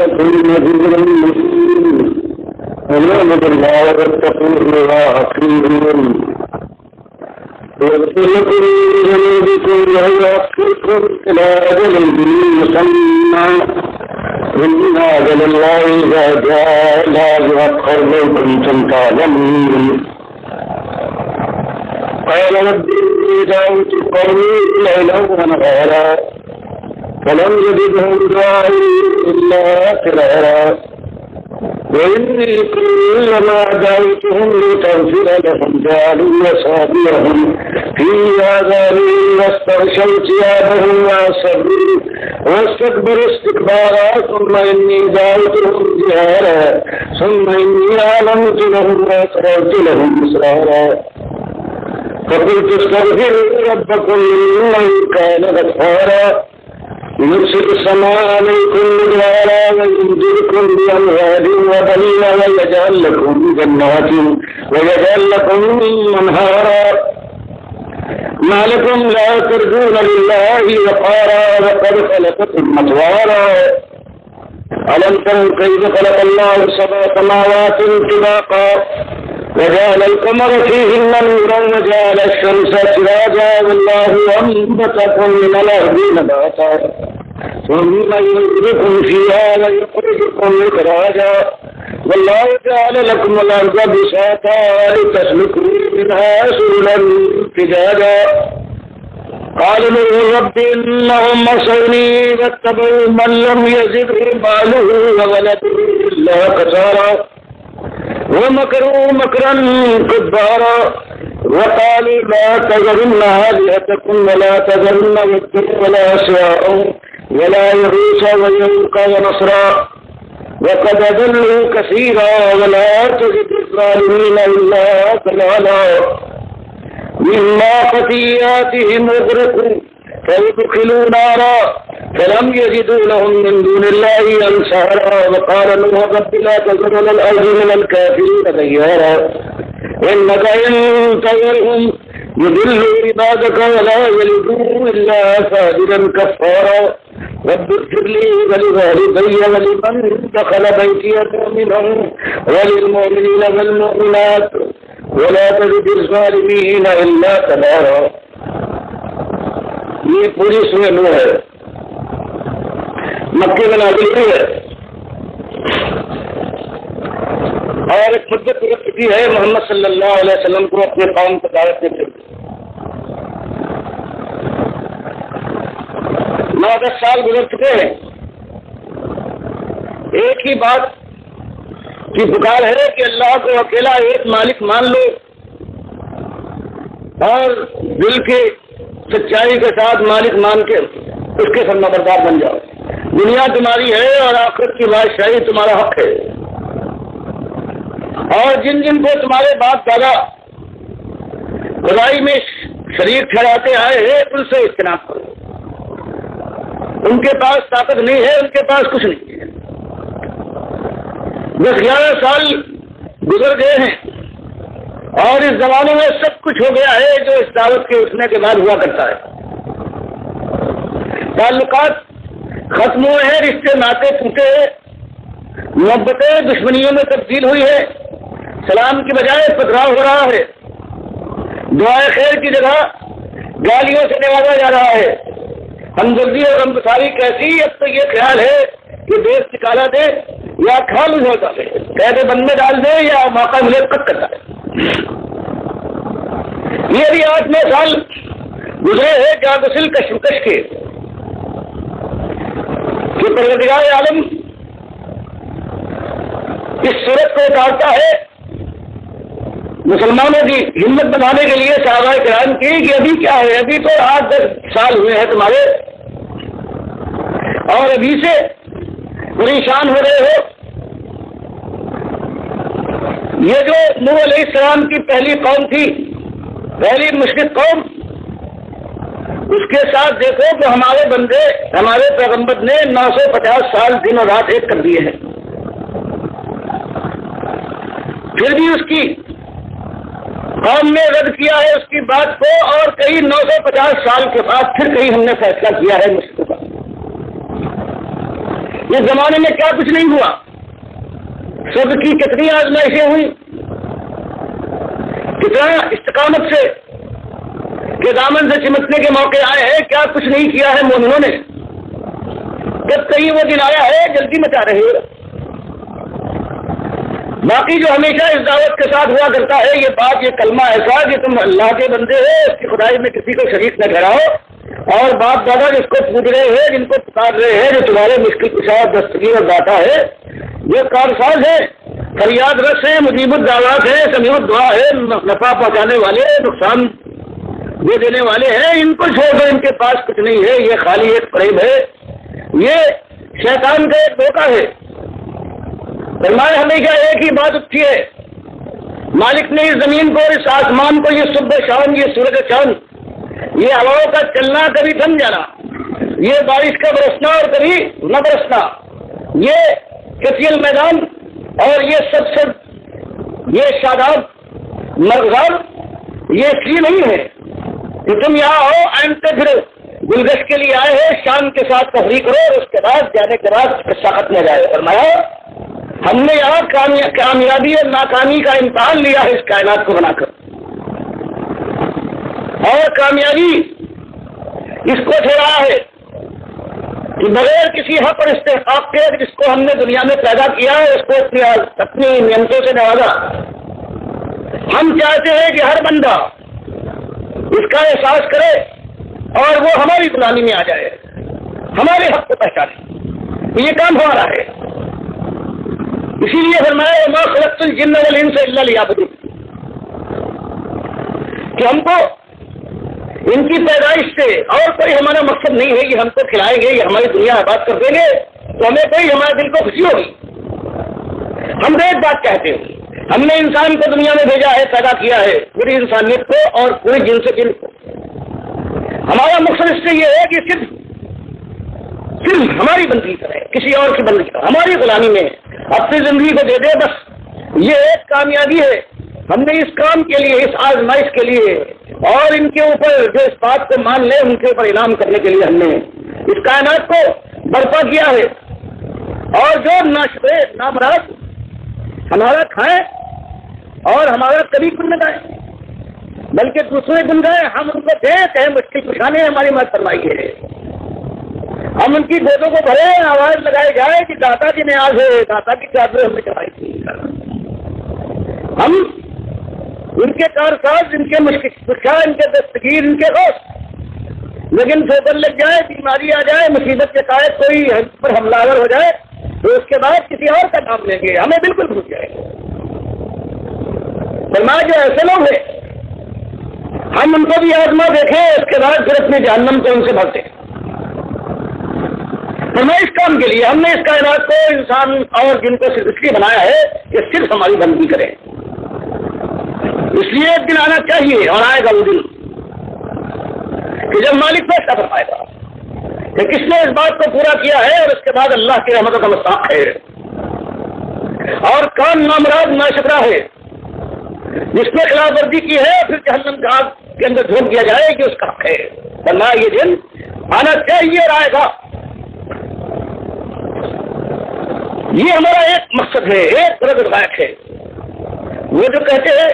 لكم نذير مبين ومن يعبد الله واتقوه وأطيعون يغفر لكم من ذنوبكم ويؤخركم إلى أجل مسمى إن أجل الله إذا جاء لا يؤخر لو كنتم تعلمون قال رب إني دعوت قومي ليلا ونهارا فلم يزدهم دعائي إلا فرارا وإني كلما دعوتهم لتغفر لهم جعلوا أصابعهم في آذانهم واستغشوا ثيابهم وأصروا واستكبروا استكبارا ثم إني دعوتهم جهارا ثم إني أعلنت لهم وأسررت لهم إسرارا فقلت استغفروا ربكم إنه كان غفارا يرسل السماء عليكم مدرارا ويمددكم بأموال وبنين ويجعل لكم جنات ويجعل لكم أنهارا ما لكم لا ترجون لله وقارا وقد خلقكم أطوارا ألم تروا كيف خلق الله سبع سماوات طباقا وجعل القمر فيهن نورا وجعل الشمس سراجا والله أنبتكم من الأرض نباتا ثم يخرجكم فيها ويخرجكم إخراجا والله جعل لكم الأرض بساطا لتسلكوا منها سبلا فجاجا قالوا له رب إنهم عصوني واتبعوا من لم يزده ماله وولده إلا خسارا ومكروا مكرا كبارا وقالوا لا تذرن آلهتكم ولا تذرن ودا ولا سواء ولا يغوث ويعوق ونصرا وقد أضلوا كثيرا ولا تزد الظالمين إلا ضلالا مما خطيئاتهم أغرقوا فيدخلوا نارا فلم يجدوا لهم من دون الله أنصارا وقال نوح رب لا تذر على الأرض من الكافرين ديارا إنك إن تذرهم يضلوا عبادك ولا يلدوا إلا فاجرا كفارا رب اغفر لي ولوالدي ولمن دخل بيتي مؤمنا وللمؤمنين والمؤمنات ولا تزد الظالمين إلا تبارا. یہ پوری سورہ نوح ہے، مکے میں نازل ہوئی ہے اور ایک مدت گزر چکی ہے محمد صلی اللہ علیہ وسلم کو اپنے قوم کو دعوت دیتے ہوئے 9-10 سال گزر چکے ہیں. ایک ہی بات کی پکار ہے کہ اللہ کو اکیلا ایک مالک مان لو اور دل کے سچائی کے ساتھ مالک مان کے اس کے فرما بردار بن جاؤ. دنیا تمہاری ہے اور آخرت کی بادشاہی تمہارا حق ہے، اور جن جن کو تمہارے باپ دادا خدائی میں شریک ٹھہراتے آئے ہیں ان سے اجتناب کرو. ان کے پاس طاقت نہیں ہے، ان کے پاس کچھ نہیں ہے. 10-11 سال گزر گئے ہیں اور اس زمانے میں سب کچھ ہو گیا ہے جو اس دعوت کے اٹھنے کے بعد ہوا کرتا ہے. تعلقات ختم ہوئے ہیں، رشتے ناطے ٹوٹے ہیں، محبتیں دشمنیوں میں تبدیل ہوئی ہے، سلام کی بجائے پتھراؤ ہو رہا ہے، دعائے خیر کی جگہ گالیوں سے نوازا جا رہا ہے. ہمدردی اور ہمدردی کیسی؟ اب تو یہ خیال ہے کہ دیش نکالا دے یا کھال ہوتا ہے، قید بند میں ڈال دے یا موقع ملے کٹ کرتا ہے. یہ بھی 8-9 سال گزرے ہیں جاگسل کشمکش کے کہ پروردگار عالم اس صورت کو اتارتا ہے مسلمانوں کی ہمت بنانے کے لیے صحابہ کرام کی کہ ابھی کیا ہے، ابھی تو 8-10 سال ہوئے ہیں تمہارے اور ابھی سے پریشان ہو رہے ہو. یہ جو نوح علیہ السلام کی پہلی قوم تھی، پہلی مشرک قوم، اس کے ساتھ دیکھو کہ ہمارے بندے ہمارے پیغمبر نے 950 سال دن اور رات ایک کر دیے ہیں، پھر بھی اس کی قوم نے رد کیا ہے اس کی بات کو، اور کئی 950 سال کے بعد پھر کہیں ہم نے فیصلہ کیا ہے مشرکوں کا. اس زمانے میں کیا کچھ نہیں ہوا، سب کی کتنی آزمائشیں ہوئی، کتنا استقامت سے کہ دامن سے چمٹنے کے موقع آئے ہیں، کیا کچھ نہیں کیا ہے مومنوں نے۔ جب کہیں وہ دن آیا ہے جلدی مچا رہے ہو۔ باقی جو ہمیشہ اس دعوت کے ساتھ ہوا کرتا ہے یہ بات، یہ کلمہ ایسا کہ تم اللہ کے بندے ہو، اس کی خدائی میں کسی کو شریک نہ ٹھہراؤ، اور باپ دادا جس کو پوج رہے ہیں، جن کو پکار رہے ہیں، جو تمہارے مشکل کشا دستگیر اور داتا ہے، جو کارساز ہے، فریاد رس ہے، مجیب الدعوات ہے، سمیع الدعا ہے، نفع پہنچانے والے، نقصان دے دینے والے ہیں، ان کو چھوڑ دو، ان کے پاس کچھ نہیں ہے، یہ خالی ایک فریب ہے، یہ شیطان کا ایک دھوکہ ہے۔ فرمایا ہمیشہ ایک ہی بات اٹھتی ہے، مالک نے اس زمین کو، اس آسمان کو، یہ صبح شام، یہ سورج چاند، یہ ہواؤں کا چلنا، کبھی تھم جانا، یہ بارش کا برسنا اور کبھی نہ برسنا، یہ کثیر میدان اور یہ سب یہ شاداب مرغاب، یہ اس لیے نہیں ہے کہ تم یہاں ہو آئندہ پھر گلگش کے لیے آئے ہیں، شام کے ساتھ تفریح کرو اور اس کے بعد جانے کے بعد قصہ ختم ہو جائے۔ فرمایا ہم نے یہاں کامیابی اور ناکامی کا امتحان لیا ہے اس کائنات کو بنا کر، اور کامیابی اس کو ٹھہرایا ہے کہ بغیر کسی حق اور استحقاق کے جس کو ہم نے دنیا میں پیدا کیا ہے، اس کو اپنی نعمتوں سے نوازا۔ ہم چاہتے ہیں کہ ہر بندہ اس کا احساس کرے اور وہ ہماری غلامی میں آ جائے، ہمارے حق کو پہچانے، یہ کام ہمارا ہے۔ اسی لیے فرمایا وما خلقت الجن والانس الا لیعبدون، کہ ہم کو ان کی پیدائش سے اور کوئی ہمارا مقصد نہیں ہے کہ ہم کو کھلائیں گے، یہ ہماری دنیا آباد کر دیں گے تو ہمیں کوئی ہمارے دل کو خوشی ہوگی۔ ہم تو ایک بات کہتے ہیں، ہم نے انسان کو دنیا میں بھیجا ہے، پیدا کیا ہے، پوری انسانیت کو اور پوری جن سے جن کو۔ ہمارا مقصد اس سے یہ ہے کہ صرف ہماری بندگی کرے، کسی اور کی بندگی کرے، ہماری غلامی میں اپنی زندگی کو دے دے، بس یہ ایک کامیابی ہے۔ ہم نے اس کام کے لیے، اس آزمائش کے لیے اور ان کے اوپر جو اس بات کو مان لے ان کے اوپر انعام کرنے کے لیے ہم نے اس کائنات کو برپا کیا ہے، اور جو ناشکرے نامراد ہمارا کھائیں اور ہمارا کبھی گن نہ گائیں بلکہ دوسرے گن گائیں، ہم ان کو دیں کہ مشکل کشانے ہماری مدد فرمائی ہے، ہم ان کی گودوں کو بھرے، آواز لگائی جائے کہ داتا کی نیاز ہے، داتا کی چادر ہم نے چڑھائی تھی۔ ہم ان کے کارساز، ان کے مشکل کشا، ان کے دستگیر، ان کے غوث، لیکن ٹھوکر لگ جائے، بیماری آ جائے، مصیبت کے قائد کوئی پر حملہ آور ہو جائے تو اس کے بعد کسی اور کا نام لیں گے، ہمیں بالکل بھول جائے گا۔ فرمایا جو ایسے لوگ ہیں ہم ان کو بھی آزما دیکھیں، اس کے بعد پھر اپنے جہنم کو ان سے بھرتے ہیں۔ فرمایا اس کام کے لیے ہم نے اس کائنات کو، انسان اور جن کو صرف اس لیے بنایا ہے کہ صرف ہماری بندگی کریں، اس لیے ایک دن آنا چاہیے، اور آئے گا وہ دن کہ جب مالک فیصلہ فرمائے گا کہ کس نے اس بات کو پورا کیا ہے اور اس کے بعد اللہ کی رحمتوں کا مستحق ہے، اور کون نامراد ناشکرا ہے جس نے خلاف ورزی کی ہے، پھر جہنم کی آگ کے اندر جھونک دیا جائے کہ اس کا حق ہے۔ فرمایا یہ دن آنا چاہیے اور آئے گا۔ یہ ہمارا ایک مقصد ہے، ایک غائب ہے۔ وہ جو کہتے ہیں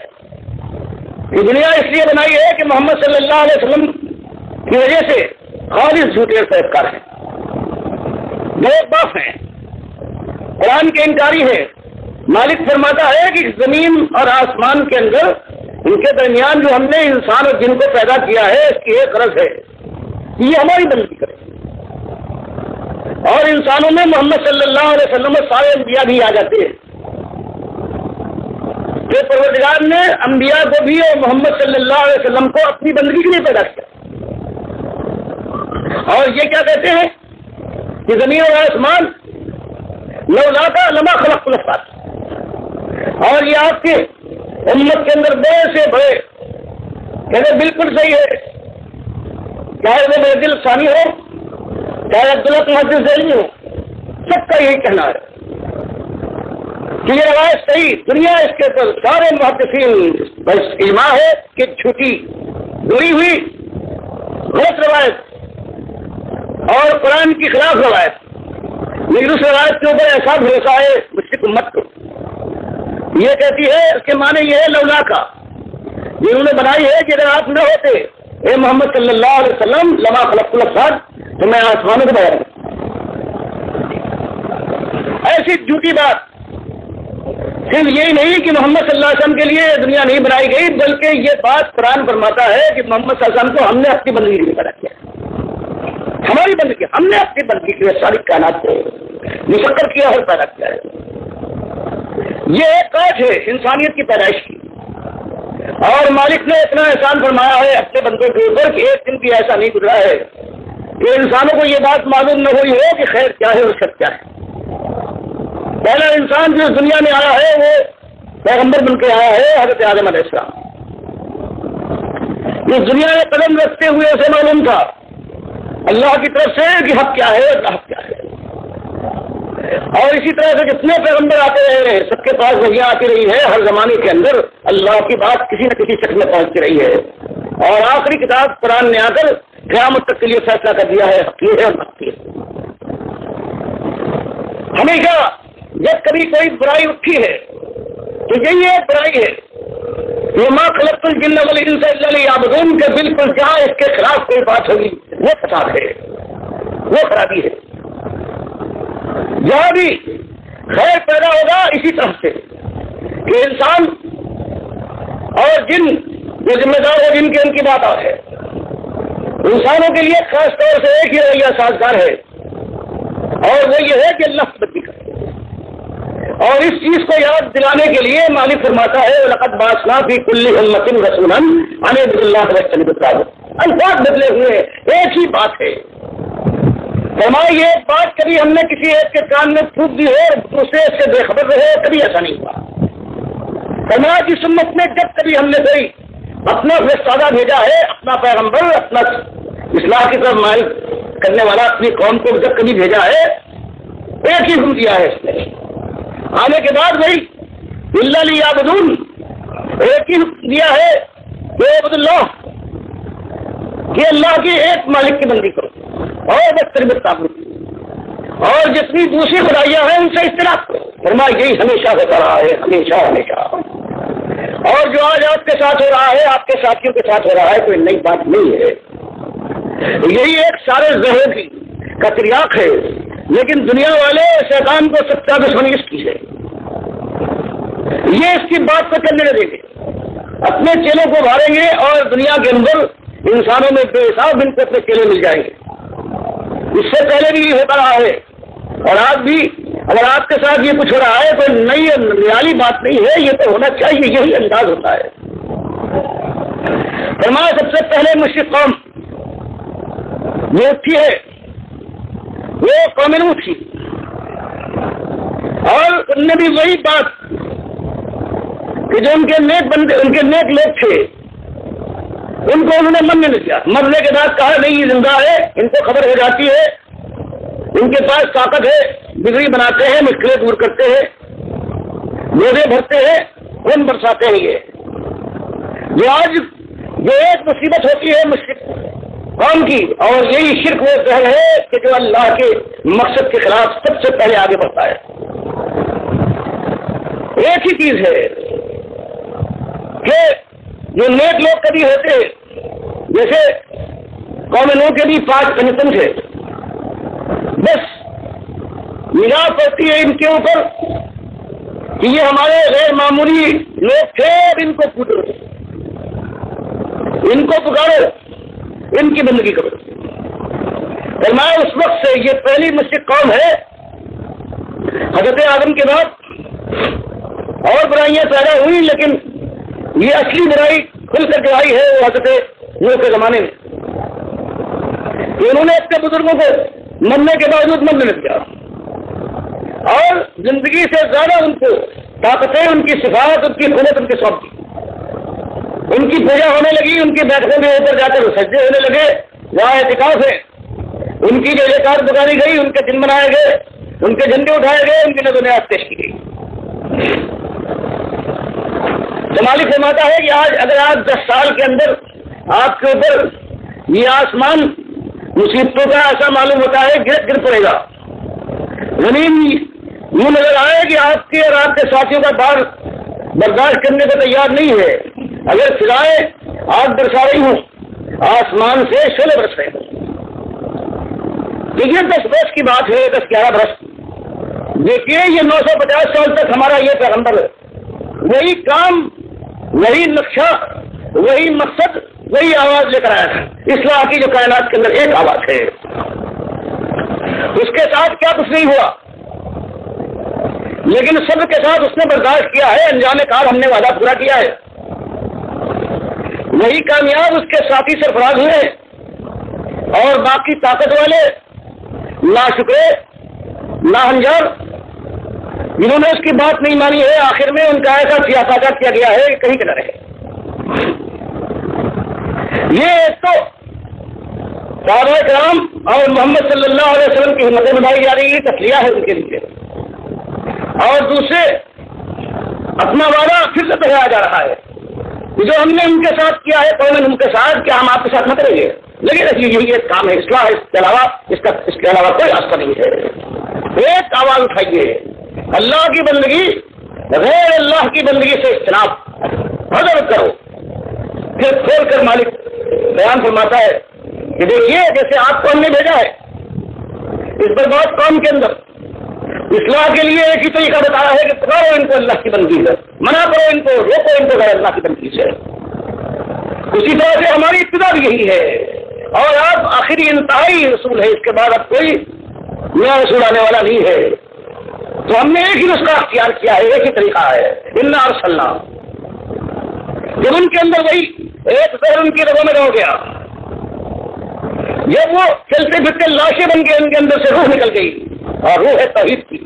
کہ دنیا اس لیے بنائی ہے کہ محمد صلی اللہ علیہ وسلم کی وجہ سے خالص جھوٹے پیروکار ہیں، نیک باپ ہیں، قرآن کے انکاری ہیں۔ مالک فرماتا ہے کہ زمین اور آسمان کے اندر ان کے درمیان جو ہم نے انسان اور جن کو پیدا کیا ہے اس کی ایک غرض ہے، یہ ہماری بندگی کرے، اور انسانوں میں محمد صلی اللہ علیہ وسلم اور سارے انبیاء بھی آ جاتے ہیں کہ پروردگار نے انبیاء کو بھی اور محمد صلی اللہ علیہ وسلم کو اپنی بندگی کے لیے پیدا کیا، اور یہ کیا کہتے ہیں کہ زمین اور آسمان لولا کا لما خلقت الاسباب، اور یہ آپ کے امت کے اندر بڑے سے بڑے کہتے بالکل صحیح ہے، چاہے وہ میرے دل ثانی ہو، چاہے عبداللہ محدث ذیلی ہو، سب کا یہی کہنا ہے کہ یہ روایت صحیح، دنیا اس کے اوپر سارے محدثین بس اجماع ہے کہ جھوٹی، دوری ہوئی، غلط روایت اور قرآن کی خلاف روایت لیکن اس روایت کے اوپر ایسا بھروسہ ہے مشرک امت کو، یہ کہتی ہے، اس کے معنی یہ ہے لولا کا، جنہوں نے بنائی ہے کہ اگر آپ نہ ہوتے اے محمد صلی اللہ علیہ وسلم لما خلقت الابصار، تو میں آسمانوں کو بنایا۔ ایسی جھوٹی بات صرف یہی نہیں کہ محمد صلی اللہ علیہ وسلم کے لیے دنیا نہیں بنائی گئی، بلکہ یہ بات قرآن فرماتا ہے کہ محمد صلی اللہ علیہ وسلم کو ہم نے اپنی بندگی کے لیے پیدا کیا، ہماری بندگی، ہم نے اپنی بندگی کے لیے ساری کائنات کو مسخر کیا اور پیدا کیا ہے۔ یہ ایک کاٹ ہے انسانیت کی پیدائش کی، اور مالک نے اتنا احسان فرمایا ہے اپنے بندوں کے اوپر کہ ایک دن بھی ایسا نہیں گزرا ہے کہ انسانوں کو یہ بات معلوم نہ ہوئی ہو کہ خیر کیا ہے اور شر کیا ہے۔ پہلا انسان جو اس دنیا میں آیا ہے وہ پیغمبر بن کے آیا ہے، حضرت آدم علیہ السلام۔ اس دنیا میں قدم رکھتے ہوئے اسے معلوم تھا اللہ کی طرف سے کہ حق کیا ہے اور ناحق کیا ہے، اور اسی طرح سے جتنے پیغمبر آتے رہے ہیں سب کے پاس وحیاں آتی رہی ہے، ہر زمانے کے اندر اللہ کی بات کسی نہ کسی شکل میں پہنچتی رہی ہے، اور آخری کتاب قرآن نے آ کر قیامت تک کے لیے فیصلہ کر دیا ہے حق یہ ہے اور ناحق یہ ہے۔ ہمیشہ جب کبھی کوئی برائی اٹھی ہے تو یہی ایک برائی ہے، یہ ما خلقت الجن والانس الا لیعبدون، کہ بالکل جہاں اس کے خلاف کوئی بات ہوگی وہ فساد ہے، وہ خرابی ہے۔ جہاں بھی خیر پیدا ہوگا اسی طرح سے کہ انسان اور جن جو ذمہ دار ہے جن کی ان کی بات ہے، انسانوں کے لیے خاص طور سے ایک ہی رویہ سازگار ہے، اور وہ یہ ہے کہ اللہ کی بندگی کرے۔ اور اس چیز کو یاد دلانے کے لیے مالک فرماتا ہے وَلَقَدْ بَعَثْنَا فِي كُلِّ أُمَّةٍ رَسُولًا أَنِ اعْبُدُوا اللَّهَ وَاجْتَنِبُوا الطَّاغُوتَ۔ الفاظ بدلے ہوئے ایک ہی بات ہے۔ فرمایا یہ ایک بات کبھی ہم نے کسی ایک کے کان میں پھونک دی ہو اور دوسرے سے بے خبر رہے، کبھی ایسا نہیں ہوا۔ فرمایا جس امت میں جب کبھی ہم نے کوئی اپنا فرستادہ بھیجا ہے، اپنا پیغمبر، اپنا اصلاح کی طرف مائل کرنے والا اپنی قوم کو جب کبھی بھیجا ہے، ایک ہی حکم دیا ہے اس نے، آنے کے بعد بھائی الا لیعبدون، ایک ہی دیا ہے کہ عبد اللہ، کہ اللہ کی ایک مالک کی بندی کرو اور واجتنبوا الطاغوت، اور جتنی دوسری خدائیاں ہیں ان سے اجتناب کرو۔ فرمایا یہی ہمیشہ ہوتا رہا ہے، ہمیشہ ہمیشہ، اور جو آج آپ کے ساتھ ہو رہا ہے، آپ کے ساتھیوں کے ساتھ ہو رہا ہے، کوئی نئی بات نہیں ہے۔ یہی ایک سارے زہر کی کا تریاق ہے، لیکن دنیا والے شیطان کو سچا دشمنی اس کی ہے، یہ اس کی بات کو چلنے دیں گے، اپنے چیلوں کو بھاریں گے، اور دنیا کے اندر انسانوں میں بے حساب ان کو اپنے چیلے مل جائیں گے۔ اس سے پہلے بھی یہ ہوتا رہا ہے، اور آج بھی اگر آپ کے ساتھ یہ کچھ ہو رہا ہے کوئی نئی نرالی بات نہیں ہے، یہ تو ہونا چاہیے، یہی انداز ہوتا ہے۔ فرمایا سب سے پہلے مشرک قوم جو اٹھی ہے وہ قوم نوح تھی، اور ان نے بھی وہی بات کہ جو ان کے نیک بندے، ان کے نیک لوگ تھے، ان کو انہوں نے من نہیں کیا۔ مرنے کے بعد کہا نہیں یہ زندہ ہے، ان کو خبر ہو جاتی ہے، ان کے پاس طاقت ہے، بجلی بناتے ہیں، مشکلیں دور کرتے ہیں، روزے بھرتے ہیں، خون برساتے ہیں۔ یہ جو آج جو ایک مصیبت ہوتی ہے مشرک قوم کی، اور یہی شرک وہ زہر ہے کہ جو اللہ کے مقصد کے خلاف سب سے پہلے آگے بڑھتا ہے۔ ایک ہی چیز ہے کہ جو نیک لوگ کبھی ہوتے، جیسے قوم نوح کے بھی 5 کنیتن تھے، بس نگاہ پڑتی ہے ان کے اوپر کہ یہ ہمارے غیر معمولی لوگ تھے، اور ان کو پوچھو، ان کو پکارو، ان کی بندگی کرو۔ فرمایا اس وقت سے یہ پہلی مشرک قوم ہے حضرت آدم کے بعد، اور برائیاں پیدا ہوئی، لیکن یہ اصلی برائی کھل کر کے آئی ہے وہ حضرت نوح کے زمانے میں، کہ انہوں نے اپنے بزرگوں کو مرنے کے باوجود من نہیں کیا، اور زندگی سے زیادہ ان کو طاقتیں، ان کی صفات، ان کی قوت ان کے سونپ دی، ان کی پوجا ہونے لگی، ان کی بیٹھکوں کے اوپر جا کر سجدے ہونے لگے، وہاں اعتکاف ہے، ان کی جو جیکار بگاڑی گئی، ان کے دن منائے گئے، ان کے جھنڈے اٹھائے گئے، ان کی نظر نیاز پیش کی گئی۔ مالک فرماتا ہے کہ آج اگر آپ 10 سال کے اندر آپ کے اوپر یہ آسمان مصیبتوں کا ایسا معلوم ہوتا ہے گر پڑے گا، زمین یوں نظر آئے کہ آپ کے اور آپ کے ساتھیوں کا بار برداشت کرنے کو تیار نہیں ہے. اگر فضائیں آگ برسا رہی ہوں, آسمان سے شعلے برس رہے ہوں. دیکھیے 10 برس کی بات ہے, 10-11 برس. دیکھیے یہ 950 سال تک ہمارا یہ پیغمبر ہے, وہی کام, وہی نقشہ, وہی مقصد, وہی آواز لے کر آیا تھا. اصلاح کی جو کائنات کے اندر ایک آواز ہے, اس کے ساتھ کیا کچھ نہیں ہوا, لیکن سب کے ساتھ اس نے برداشت کیا ہے. انجام کار ہم نے وعدہ پورا کیا ہے. وہی کامیاب اس کے ساتھی سرفراز ہوئے, اور باقی طاقت والے ناشکرے ناہنجار جنہوں نے اس کی بات نہیں مانی ہے, آخر میں ان کا ایسا سیاست کیا گیا ہے کہ کہیں کے نہ رہے. یہ ایک تو صحابہ کرام اور محمد صلی اللہ علیہ وسلم کی ہمتیں بنائی جا رہی ہے, تسلیہ ہے ان کے لیے, اور دوسرے اپنا وعدہ پھر سے دہرایا جا رہا ہے جو ہم نے ان کے ساتھ کیا ہے, قوم ان کے ساتھ, کیا ہم آپ کے ساتھ نہ کریں گے. لیکن یہی ایک کام ہے, اصلاح, اس کے علاوہ کوئی راستہ نہیں ہے. ایک آواز اٹھائیے, اللہ کی بندگی غیر اللہ کی بندگی سے اجتناب حذر کرو. پھر کھول کر مالک بیان فرماتا ہے کہ دیکھیے جیسے آپ کو ہم نے بھیجا ہے اس برباد قوم کے اندر اصلاح کے لیے ایک ہی طریقہ بتایا ہے کہ پکارو ان کو اللہ کی بندگی سے, منع کرو ان کو, روکو ان کو غیر اللہ کی بندگی سے. اسی طرح سے ہماری ابتدا بھی یہی ہے, اور اب آخری انتہائی رسول ہے, اس کے بعد اب کوئی نیا رسول آنے والا نہیں ہے. تو ہم نے ایک ہی نسخہ اختیار کیا ہے, ایک ہی طریقہ ہے, انا ارسلنا. جب ان کے اندر وہی ایک زہر ان کی رگوں میں رہ گیا, جب وہ چلتے پھرتے لاشیں بن گئے, ان کے اندر سے روح نکل گئی, اور روح ہے توحید کی.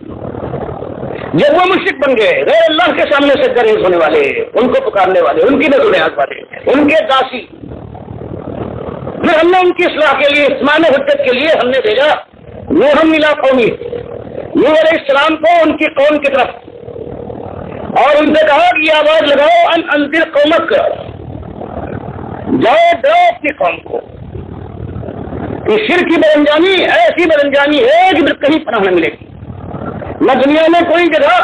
جب وہ مشرک بن گئے, غیر اللہ کے سامنے سے گریز ہونے والے, ان کو پکارنے والے, ان کی نظر نیاز والے, ان کے داسی, پھر ہم نے ان کی اصلاح کے لیے, اتمام حجت کے لیے ہم نے بھیجا نوح الی قومی, نوح علیہ السلام کو ان کی قوم کی طرف, اور ان سے کہا کہ یہ آواز لگاؤ ان انذر قومک, جاؤ ڈراؤ اپنی قوم کو. یہ شرک کی بدانجامی ایسی بدانجامی ہے کہ پھر کہیں پناہ نہ ملے گی. نہ دنیا میں کوئی جگہ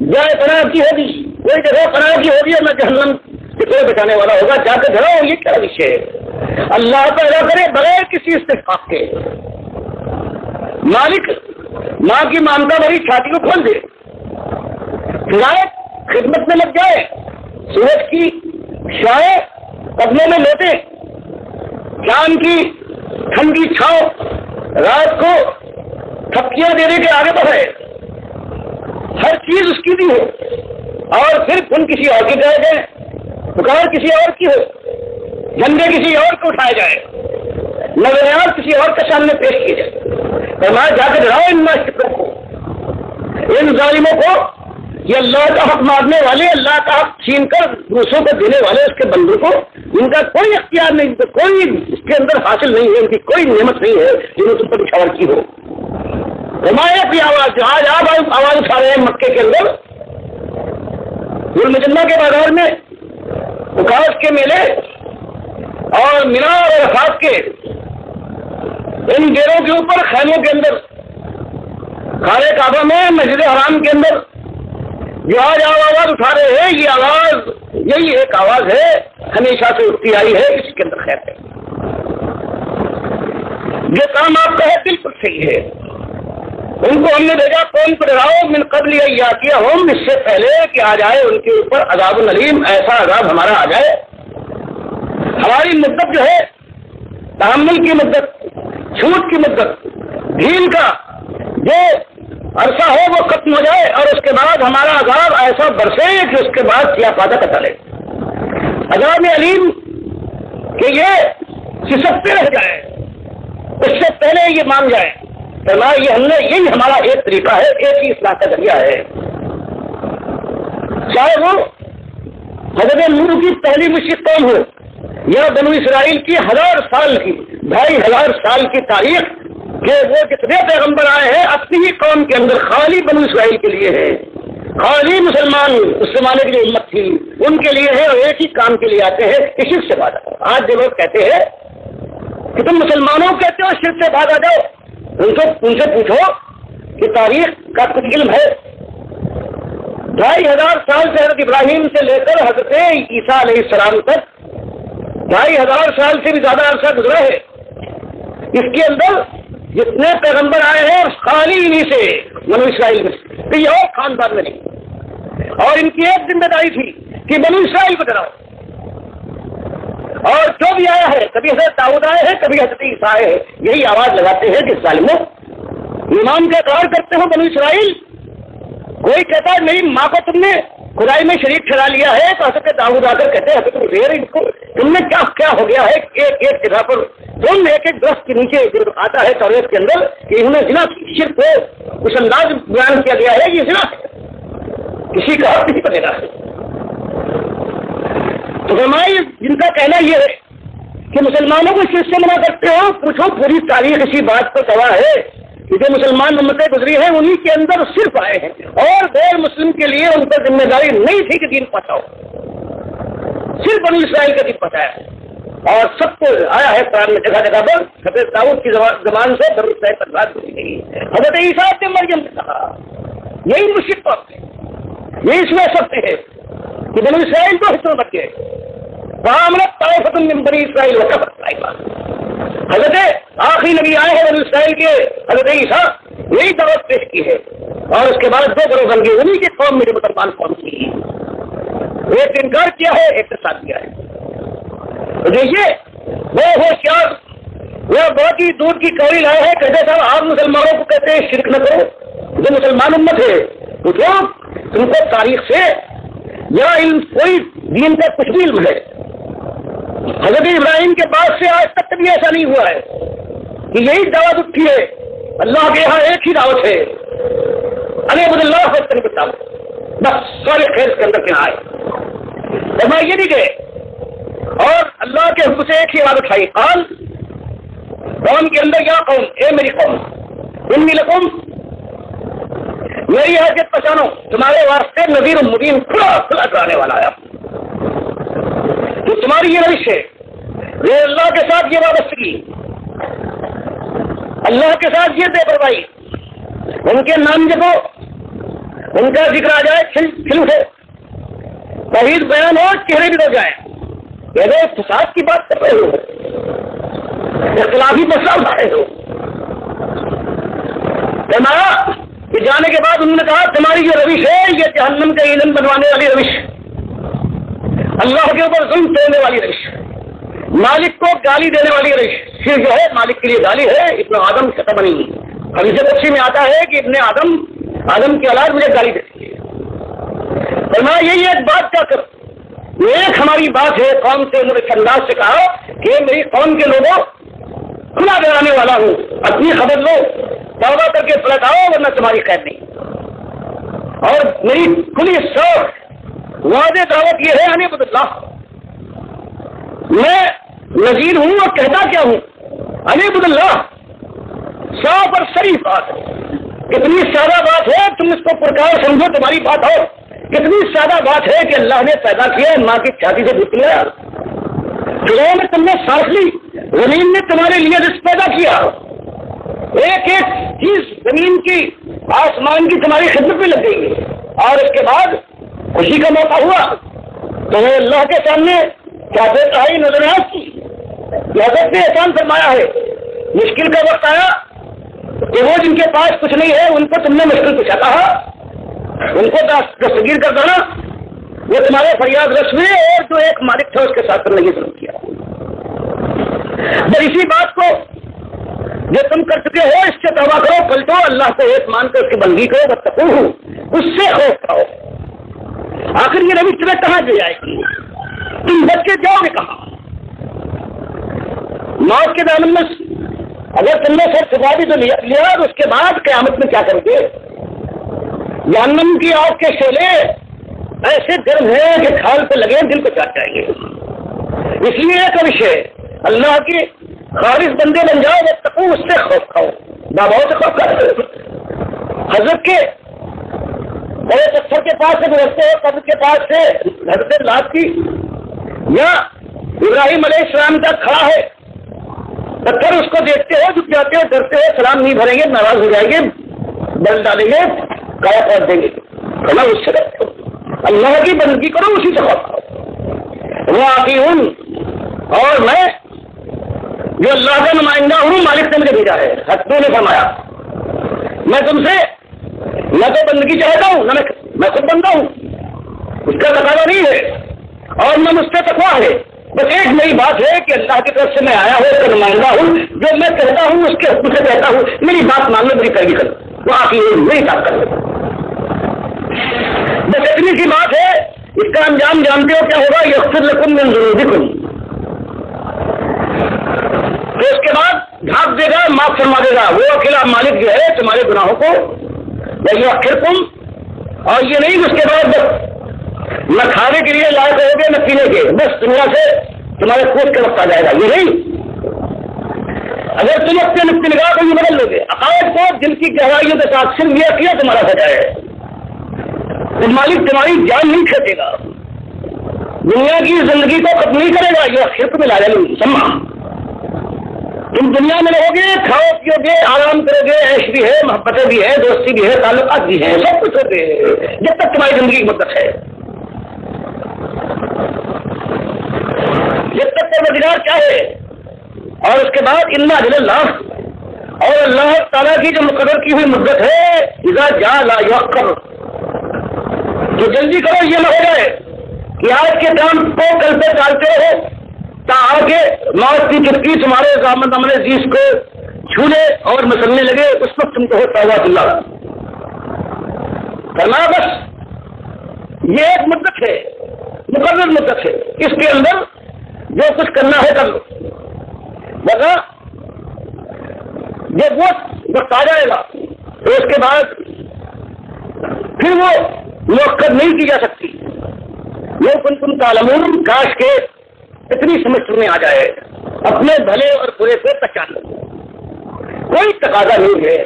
جائے پناہ کی ہوگی, کوئی جگہ پناہ کی ہوگی, اور نہ جہنم سے کوئی بچانے والا ہوگا. جا کے ڈراؤ, یہ کیا وشے ہے. اللہ پیدا کرے بغیر کسی استحقاق کے. مالک ماں کی مامتا بھری چھاتی کو کھول دے, ہدایت خدمت میں لگ جائے, سورج کی شعائیں قدموں میں لوٹے, شام کی ٹھنڈی چھاؤں رات کو تھپکیاں دینے کے آگے بڑھے, ہر چیز اس کی بھی ہو, اور پھر ان کسی اور کی گائے گئے, پکار کسی اور کی ہو, جھنڈے کسی اور کو اٹھائے جائے, نظریات کسی اور کے سامنے پیش کیے جائے. فرمایا جا کے ڈراؤ ان معاشروں کو, ان ظالموں کو, یہ اللہ کا حق مارنے والے, اللہ کا حق چھین کر دوسروں کو دینے والے اس کے بندوں کو, ان کا کوئی اختیار نہیں, کوئی اس کے اندر حاصل نہیں ہے, ان کی کوئی نعمت نہیں ہے جنہوں تم پر نچھاور کی ہو. ہمارے اپنی آواز, آج آپ آواز اٹھا رہے ہیں مکے کے اندر, گلمجنہ کے بازار میں, اکاس کے میلے, اور مینا اور عرفات کے ان ڈیروں کے اوپر, خیموں کے اندر, خانہ کعبہ میں, مسجد حرام کے اندر جو آج آپ آواز اٹھا رہے ہیں, یہ آواز یہی ایک آواز ہے, ہمیشہ سے اٹھتی آئی ہے, اس کے اندر خیر ہے. جو کام آپ کا ہے بالکل صحیح ہے. ان کو ہم نے بھیجا قوم کو ڈراؤ من قبل یاتیہم, اس سے پہلے کہ آ جائے ان کے اوپر عذاب العلیم, ایسا عذاب ہمارا آ جائے. ہماری مدت جو ہے, تحمل کی مدت, چھوٹ کی مدت, ڈھیل کا جو عرصہ ہو وہ ختم ہو جائے, اور اس کے بعد ہمارا عذاب ایسا برسے کہ اس کے بعد سیاپادہ کا چلے. عذاب علیم کہ یہ سسکتے رہ جائے, اس سے پہلے یہ مان جائے. یہ ہم نے, یہی ہمارا ایک طریقہ ہے, ایک ہی اصلاح کا ذریعہ ہے. چاہے وہ حضرت نوح کی پہلی مشرک قوم ہو, یا بنو اسرائیل کی 1000 سال کی, 2500 سال کی تاریخ, کہ وہ جتنے پیغمبر آئے ہیں اپنی ہی قوم کے اندر خالی بنو اسرائیل کے لیے ہے, خالی مسلمان اس زمانے کی جو امت تھی ان کے لیے ہے, اور ایک ہی کام کے لیے آتے ہیں کہ شرک سے باز آ جاؤ. آج جو لوگ کہتے ہیں کہ تم مسلمانوں کہتے ہو شرک سے باز آ جاؤ, ان سے پوچھو کی تاریخ کا کچھ علم ہے؟ 2500 سال سے حضرت ابراہیم سے لے کر حضرت عیسیٰ علیہ السلام تک 2500 سال سے بھی زیادہ عرصہ گزرا ہے. اس کے اندر جتنے پیغمبر آئے ہیں خالی انہیں سے بنو اسرائیل میں کہیں اور خاندان میں نہیں. اور ان کی ایک ذمہ داری تھی کہ بنو اسرائیل کو ڈراؤ. اور جو بھی آیا ہے کبھی حضرت داؤد آئے ہیں کبھی حضرت عیسیٰ آئے ہیں یہی آواز لگاتے ہیں کہ ظالموں ایمان کا اقرار کرتے ہو بنو اسرائیل. کوئی کہتا ہے میری ماں کو تم نے خدائی میں شریک ٹھہرا لیا ہے تو حضرت داؤد آ کر کہتے ہیں حضرت عزیر ان کو تم نے کیا ہو گیا ہے ایک ایک جگہ پر تم ایک ایک درخت کے نیچے جو آتا ہے توریت کے اندر کہ انہوں نے زنا کی شرک کو اس انداز بیان کیا گیا ہے یہ زنا ہے کسی کا حق نہیں بنے گا. تو فرمائے جن کا کہنا یہ ہے کہ مسلمانوں کو اس چیز سے منع کرتے ہو پوچھو پوری تاریخ اسی بات پر گواہ ہے کہ جو مسلمان امتیں گزری ہیں انہی کے اندر صرف آئے ہیں اور غیر مسلم کے لیے ان پر ذمہ داری نہیں تھی کہ دین پہنچاؤ. صرف بنو اسرائیل کا دین پہنچایا اور سب کو آیا ہے قرآن میں جگہ جگہ پر. حضرت داؤد کی زبان سے بنو اسرائیل پر بات ہوئی نہیں. حضرت عیسیٰ نے مریم نے کہا یہی مشرک بات ہے یہی اس میں سب ہے کہ بنو اسرائیل دو حصوں بچے وَآمَنَتْ طَائِفَةٌ مِّن بَنِي إِسْرَائِيلَ وَكَفَرَتْ طَائِفَةٌ. حضرت آخری نبی آئے ہیں بنو اسرائیل کے حضرت عیسیٰ یہی دعوت پیش کی ہے اور اس کے بعد دو گروہ بن گئے انہیں کی قوم میرے مسلمان قوم کی ایک انکار کیا ہے ایک کے ساتھ کیا ہے. تو دیکھیے وہ ہوشیار وہ بہت ہی دور کی کوئی لائے ہے کہتے صاحب آپ مسلمانوں کو کہتے ہیں شرک نہ کرو جو مسلمان امت ہے پوچھو تم کو تاریخ سے یا ان کوئی دین کا کچھ بھی علم ہے؟ حضرت ابراہیم کے بعد سے آج تک کبھی ایسا نہیں ہوا ہے کہ یہی دعوت اٹھی ہے. اللہ کے یہاں ایک ہی دعوت ہے اعبد اللہ وحدہ لا شریک لہ بس سارے خیر کے اندر کیا آئے فرمایا یہ نہیں گئے اور اللہ کے حکم سے ایک ہی بات اٹھائی قال قوم کے اندر یا قوم اے میری قوم انی لکم میری حیثیت پہچانو تمہارے واسطے نذیر مبین کھلا کھلا کرانے والا آیا. تو تمہاری یہ روش ہے یہ اللہ کے ساتھ یہ وابستگی اللہ کے ساتھ یہ بے پرواہی ان کے نام جب ان کا ذکر آ جائے کھل اٹھے توحید بیان ہو چہرے بھی ہو جائیں یہ فساد کی بات کر رہے ہو اختلافی مسئلہ اٹھا رہے ہو. فرمایا کہ جانے کے بعد انہوں نے کہا تمہاری جو روش ہے یہ جہنم کا ایندھن بنوانے والی روش اللہ کے اوپر ظلم توڑنے والی روش مالک کو گالی دینے والی روش. پھر جو ہے مالک کے لیے گالی ہے ابن آدم ختم نہیں. حدیث قدسی میں آتا ہے کہ ابن آدم کی اولاد مجھے گالی دیتی ہے. فرمایا یہی ایک بات کیا کر ایک ہماری بات ہے قوم سے انہوں نے انداز سے کہا کہ میری قوم کے لوگوں کھلا دلانے والا ہوں اپنی خبر لو توبہ کر کے پلٹ آؤ ورنہ تمہاری خیر نہیں. اور میری کھلی سوچ واضح دعوت یہ ہے اعبد اللہ میں نذیر ہوں اور کہتا کیا ہوں اعبد اللہ صاف اور صریح بات ہے. کتنی سادہ بات ہے تم اس کو پرکار سمجھو تمہاری بات ہو کتنی سادہ بات ہے کہ اللہ نے پیدا کیا ماں کی چھاتی سے نکلا فضاؤں میں تم نے سانس لی زمین نے تمہارے لیے رزق پیدا کیا ایک ایک چیز زمین کی آسمان کی تمہاری خدمت میں لگ گئی اور اس کے بعد خوشی کا موقع ہوا تو وہ اللہ کے سامنے کیا بے تحائی نظر آئے کی حضرت نے احسان فرمایا ہے. مشکل کا وقت آیا کہ وہ جن کے پاس کچھ نہیں ہے ان کو تم نے مشکل پوچھا کہا ان کو دستگیر کر دینا وہ تمہارے فریاد رس ہوئے اور جو ایک مالک تھا اس کے ساتھ کرنے کی ضرورت کیا. جب اسی بات کو جو تم کر چکے ہو اس سے توبہ کرو پلٹو اللہ کو ایک مان کر اس کی بندگی کرو واتقوہ اس سے خوف کھاؤ. آخر یہ روش تمہیں کہاں لے جائے گی تم بچ کے جاؤ گے کہاں؟ موت کے دامن میں اگر تم نے سر چھپا بھی تو لیا تو اس کے بعد قیامت میں کیا کرو گے؟ جہنم کی آگ کے شعلے ایسے گرم ہیں کہ کھال پہ لگے دل کو چاٹ جائیں گے. اس لیے ایک روش ہے اللہ کی خالص بندے بن جاؤ واتقوہ اس سے خوف کھاؤ باباؤں سے خوف کھاؤ. حضرت کے بڑے پتھر کے پاس سے گزرتے ہو قبر کے پاس سے حضرت لات کی یا ابراہیم علیہ السلام کا کھڑا ہے پتھر اس کو دیکھتے ہو جھک جاتے ہو ڈرتے ہو سلام نہیں بھریں گے ناراض ہو جائیں گے بل ڈالیں گے کیا کر دیں گے. اس سے اللہ کی بندگی کرو, اسی سے خوف وہ آتی ہوں. اور میں جو اللہ کا نمائندہ ہوں, مالک نے مجھے بھیجا ہے. حضرت نے فرمایا میں تم سے نہ تو بندگی چاہتا ہوں, نہ میں خود بندہ ہوں, اس کا تقاضا نہیں ہے, اور نہ مجھ سے تقویٰ ہے. بس ایک نئی بات ہے کہ اللہ کی طرف سے میں آیا ہوں, اس کا نمائندہ ہوں, جو میں کہتا ہوں اس کے حکم سے کہتا ہوں, میری بات مان لو, میری پیروی کرو. وہ آخری میری بات کر لو. بس اتنی سی بات ہے. اس کا انجام جانتے ہو کیا ہوگا؟ یغفر لکم من ذنوبکم. تو اس کے بعد ڈھانپ دے گا, معاف فرما دے گا. وہ اکیلا مالک جو ہے تمہارے گناہوں کو. یؤخرکم, اور یہ نہیں اس کے بعد بس نہ کھانے کے لیے لائق ہو گے نہ پینے کے, بس دنیا سے تمہارے کوٹ کا وقت آ جائے گا. یہ نہیں, اگر تم اپنے نقطۂ نگاہ کو یہ بدل لو گے, عقائد کو جن کی گہرائیوں کے ساتھ صرف یہ کیا تمہارا ہو جائے, تو مالک تمہاری جان نہیں کھٹے گا, دنیا کی زندگی کو ختم نہیں کرے گا. یہ شرک میں لا لیں سما. تم دنیا میں رہو گے, کھاؤ پیو گے, آرام کرو گے, عیش بھی ہے, محبتیں بھی ہے, دوستی بھی ہے, تعلقات بھی ہیں, سب کچھ ہوگے جب تک تمہاری زندگی کی مدت ہے. جب تک پروردگار چاہے. اور اس کے بعد انا اجل اللہ, اور اللہ تعالیٰ کی جو مقرر کی ہوئی مدت ہے, اذا جاء لا یؤخر, جو جلدی کرو یہ نہ ہو جائے کہ آج کے کام کو کل سے ٹالتے رہو تاکہ موت کی چٹکی تمہارے زامن عمل عزیز کو چھولے اور مسلنے لگے. اس وقت تم کو توبہ اللہ کرنا. بس یہ ایک مدت ہے, مقرر مدت ہے, اس کے اندر جو کچھ کرنا ہے کر لو. ورنہ جب وہ وقت آ جائے گا تو اس کے بعد پھر وہ موقع نہیں کی جا سکتی. یہ تم تعلمون, کاش کے اتنی سمجھ میں آ جائے, اپنے بھلے اور برے سے پہچان لو. کوئی تقاضا نہیں ہے,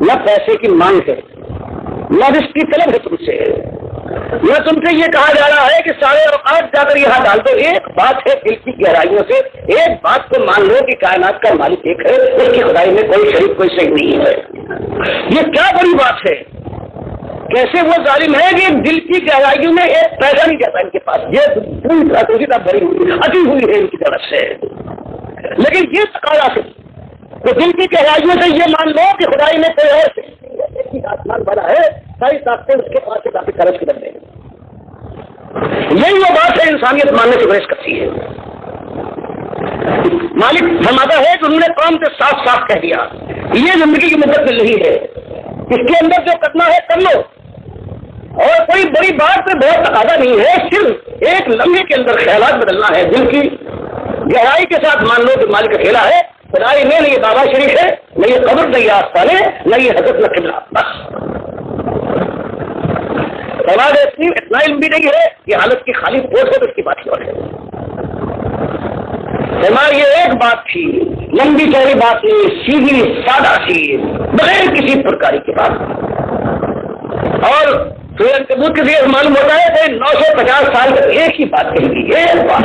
نہ پیسے کی مانگ ہے, نہ رزق کی طلب ہے تم سے, نہ تم سے یہ کہا جا رہا ہے کہ سارے اوقات جا کر یہاں ڈال دو. ایک بات ہے دل کی گہرائیوں سے, ایک بات کو مان لو کہ کائنات کا مالک ایک ہے, اس کی خدائی میں کوئی شریک کوئی شریک نہیں ہے. یہ کیا بڑی بات ہے. کیسے وہ ظالم ہے کہ دل کی گہرائیوں میں ایک پیسہ نہیں جاتا ان کے پاس. یہ پوری طرح بھری ہوئی اٹی ہوئی ہے ان کی طرف سے. لیکن یہ تقاضا ہے تو دل کی گہرائیوں سے یہ مان لو کہ خدائی میں کوئی اور آسمان والا ہے, ساری طاقتیں اس کے پاس سے کافی خرچ کر دیں. یہی وہ بات ہے انسانیت ماننے سے گریز کرتی ہے. مالک فرماتا ہے کہ انہوں نے قوم سے صاف صاف کہہ دیا یہ زندگی کی مدت مل رہی ہے, اس کے اندر جو کرنا ہے کر لو. اور کوئی بڑی بات میں بہت تقاضا نہیں ہے, صرف ایک لمحے کے اندر خیالات بدلنا ہے. دل کی گہرائی کے ساتھ مان لو کہ مالک اکیلا ہے, خدائی میں نہ یہ بابا شریف ہے, نہ یہ قبر, نہ یہ آستان ہے, نہ یہ حضرت نہ قبلہ. بس سوال اتنا علم بھی نہیں ہے کہ حالت کی خالی پوچھ ہو تو اس کی بات اور ہے. یہ ایک بات تھی, لمبی چوڑی بات نہیں, سیدھی سادہ سی, بغیر کسی پرکاری کی بات. اور عنکبوت کے لیے معلوم ہوتا ہے کہ 950 سال تک ایک ہی بات کہی گئی, ایک بات,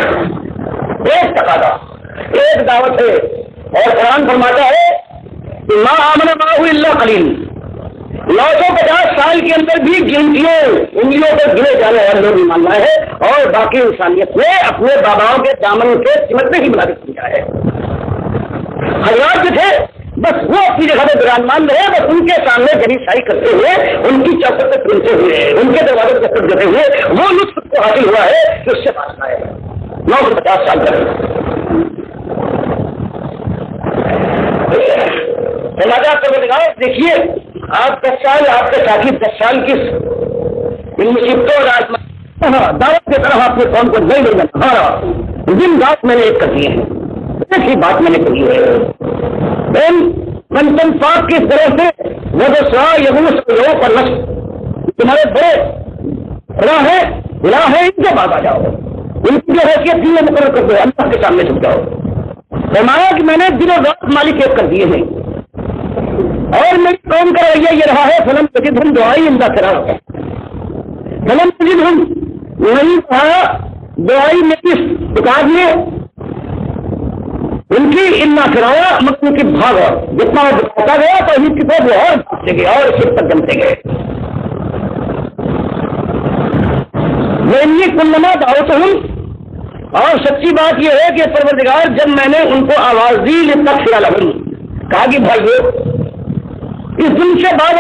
ایک تقاضا, ایک دعوت ہے. اور قرآن فرماتا ہے کہ ما آمن معہ الا قلیل. 950 سال کے اندر بھی گنتیوں انگلیوں پر گنے جانے والے لوگ ایمان لائے ہیں, اور باقی انسانیت نے اپنے باباؤں کے دامن کے سمٹنے کی بنا دیا ہے. حضرات جو تھے بس وہ اپنی جگہ پہ برہمان رہے, بس ان کے سامنے جنی سائی کرتے ہوئے, ان کی چوکٹ پہ پھرتے ہوئے, ان کے دروازے پہ چکر دیتے ہوئے وہ لطف کو حاصل ہوا ہے کہ اس سے بات آئے 950 سال تک. دیکھیے آپ 10 سال, آپ کے ساتھی 10 سال کی ان مصیبتوں اور دعوت کی طرح آپ کے قوم کو نہیں مل جانا. ہاں دن رات میں نے ایک کر دی ہے, ایک ہی بات میں نے کہی ہے. منتن پاک کی طرح سے وہ جو سا یغوس لوگوں پر نش تمہارے بڑے بلا ہے ان کے بعد آ جاؤ, ان کی جو حیثیت تھی مقرر کر دو, اللہ کے سامنے جھک جاؤ. فرمایا کہ میں نے دن و رات مالک ایک کر دیے ہیں, اور میری قوم کا رویہ یہ رہا ہے فلم تجد ہم دعائی اندہ کرا, فلم تجد ہم نہیں کہا دعائی میری دکان میں ان کی اتنا فرایا مکن کی بھاگ جتنا وہ بتاتا گیا تو عید کی طرف وہ اور بھاگتے گئے اور شر تک جمتے گئے. وہ کلما دعوت ہوں. اور سچی بات یہ ہے کہ پروردگار جب میں نے ان کو آواز دی لتغفر لہم، کہا کہ بھائیو اس دن سے بعد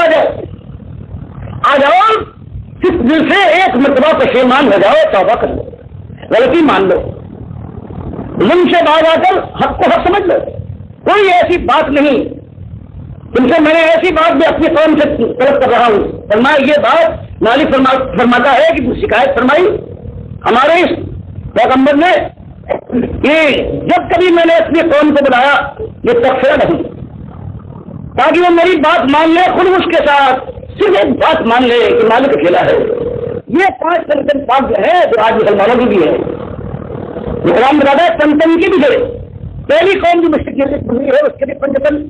آ جاؤ، اس دل سے ایک مرتبہ پشیمان ہو جاؤ، توبہ کر لو، غلطی مان لو، دن سے بعد آ کر حق کو حق سمجھ لو. کوئی ایسی بات نہیں تم سے میں نے ایسی بات بھی اپنی قوم سے طلب کر رہا ہوں. فرمایا یہ بات مالک فرماتا ہے کہ شکایت فرمائی ہمارے اس پیغمبر نے کہ جب کبھی میں نے اپنی قوم کو بلایا یہ تغفر نہیں، تاکہ وہ میری بات مان لے، خود اس کے ساتھ صرف ایک بات مان لے کہ مالک اکیلا ہے. یہ 5 کنٹن پاک جو ہے جو آج مسلمانوں کی بھی ہے، اکرام برادہ کنٹن کی بھی ہے. پہلی قوم جو مشرق گزری ہے اس کے بھی 5 کنٹن،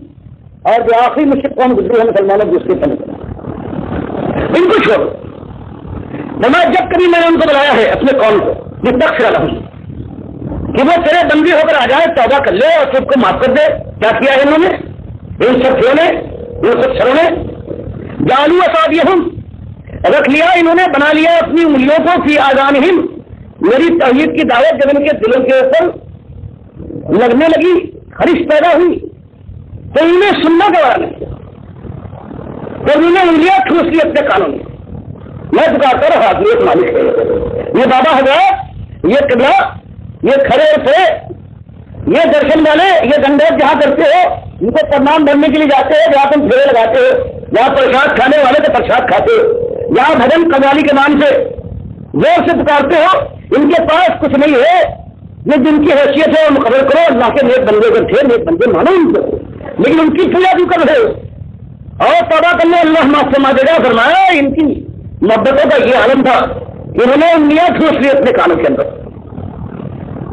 اور جو آخری مشرق قوم گزری ہے مسلمانوں کی اس کے 5 کنٹن. ان کو چھوڑو. جب کبھی میں نے ان کو بلایا ہے اپنے قوم کو یہ تغفر لہم کہ وہ تیرے بندی ہو کر آ جائے، توبہ کر لے اور سب کو معاف کر دے. کیا کیا ہے انہوں نے؟ ان سب نے ان سب سروں نے جعلوا اصابعہم، رکھ لیا انہوں نے، بنا لیا اپنی انگلیوں کو فی آذانہم، میری توحید کی دعوت جب ان کے دلوں کے اوپر لگنے لگی، خرش پیدا ہوئی تو انہیں سننا گوارا نہیں، تو انہوں نے انگلیاں ٹھوس لی اپنے کانوں میں. میں پکارتا رہا یہ مالک ہے، یہ بابا حضرات، یہ قبلہ، یہ کھڑے تھے، یہ درشن والے، یہ گنڈوت جہاں کرتے ہو ان کو پرنام بھرنے کے لیے جاتے ہو، جہاں تم پھیرے لگاتے ہو، جہاں پرساد کھانے والے تو پرساد کھاتے ہو، جہاں بھجن قوالی کے نام سے زور سے پکارتے ہو، ان کے پاس کچھ نہیں ہے. یہ جن کی حیثیت ہے وہ مقرر کرو، اللہ کے نیک بندے اگر تھے نیک بندے مانو ان کو، لیکن ان کی پوجا کیوں کر رہے ہو اور توبہ کرنے اللہ معاف فرما دے گا. فرمایا ان کی محبتوں کا یہ عالم تھا کہ انہوں نے انگلیاں ٹھوس لی اپنے کانوں کے اندر.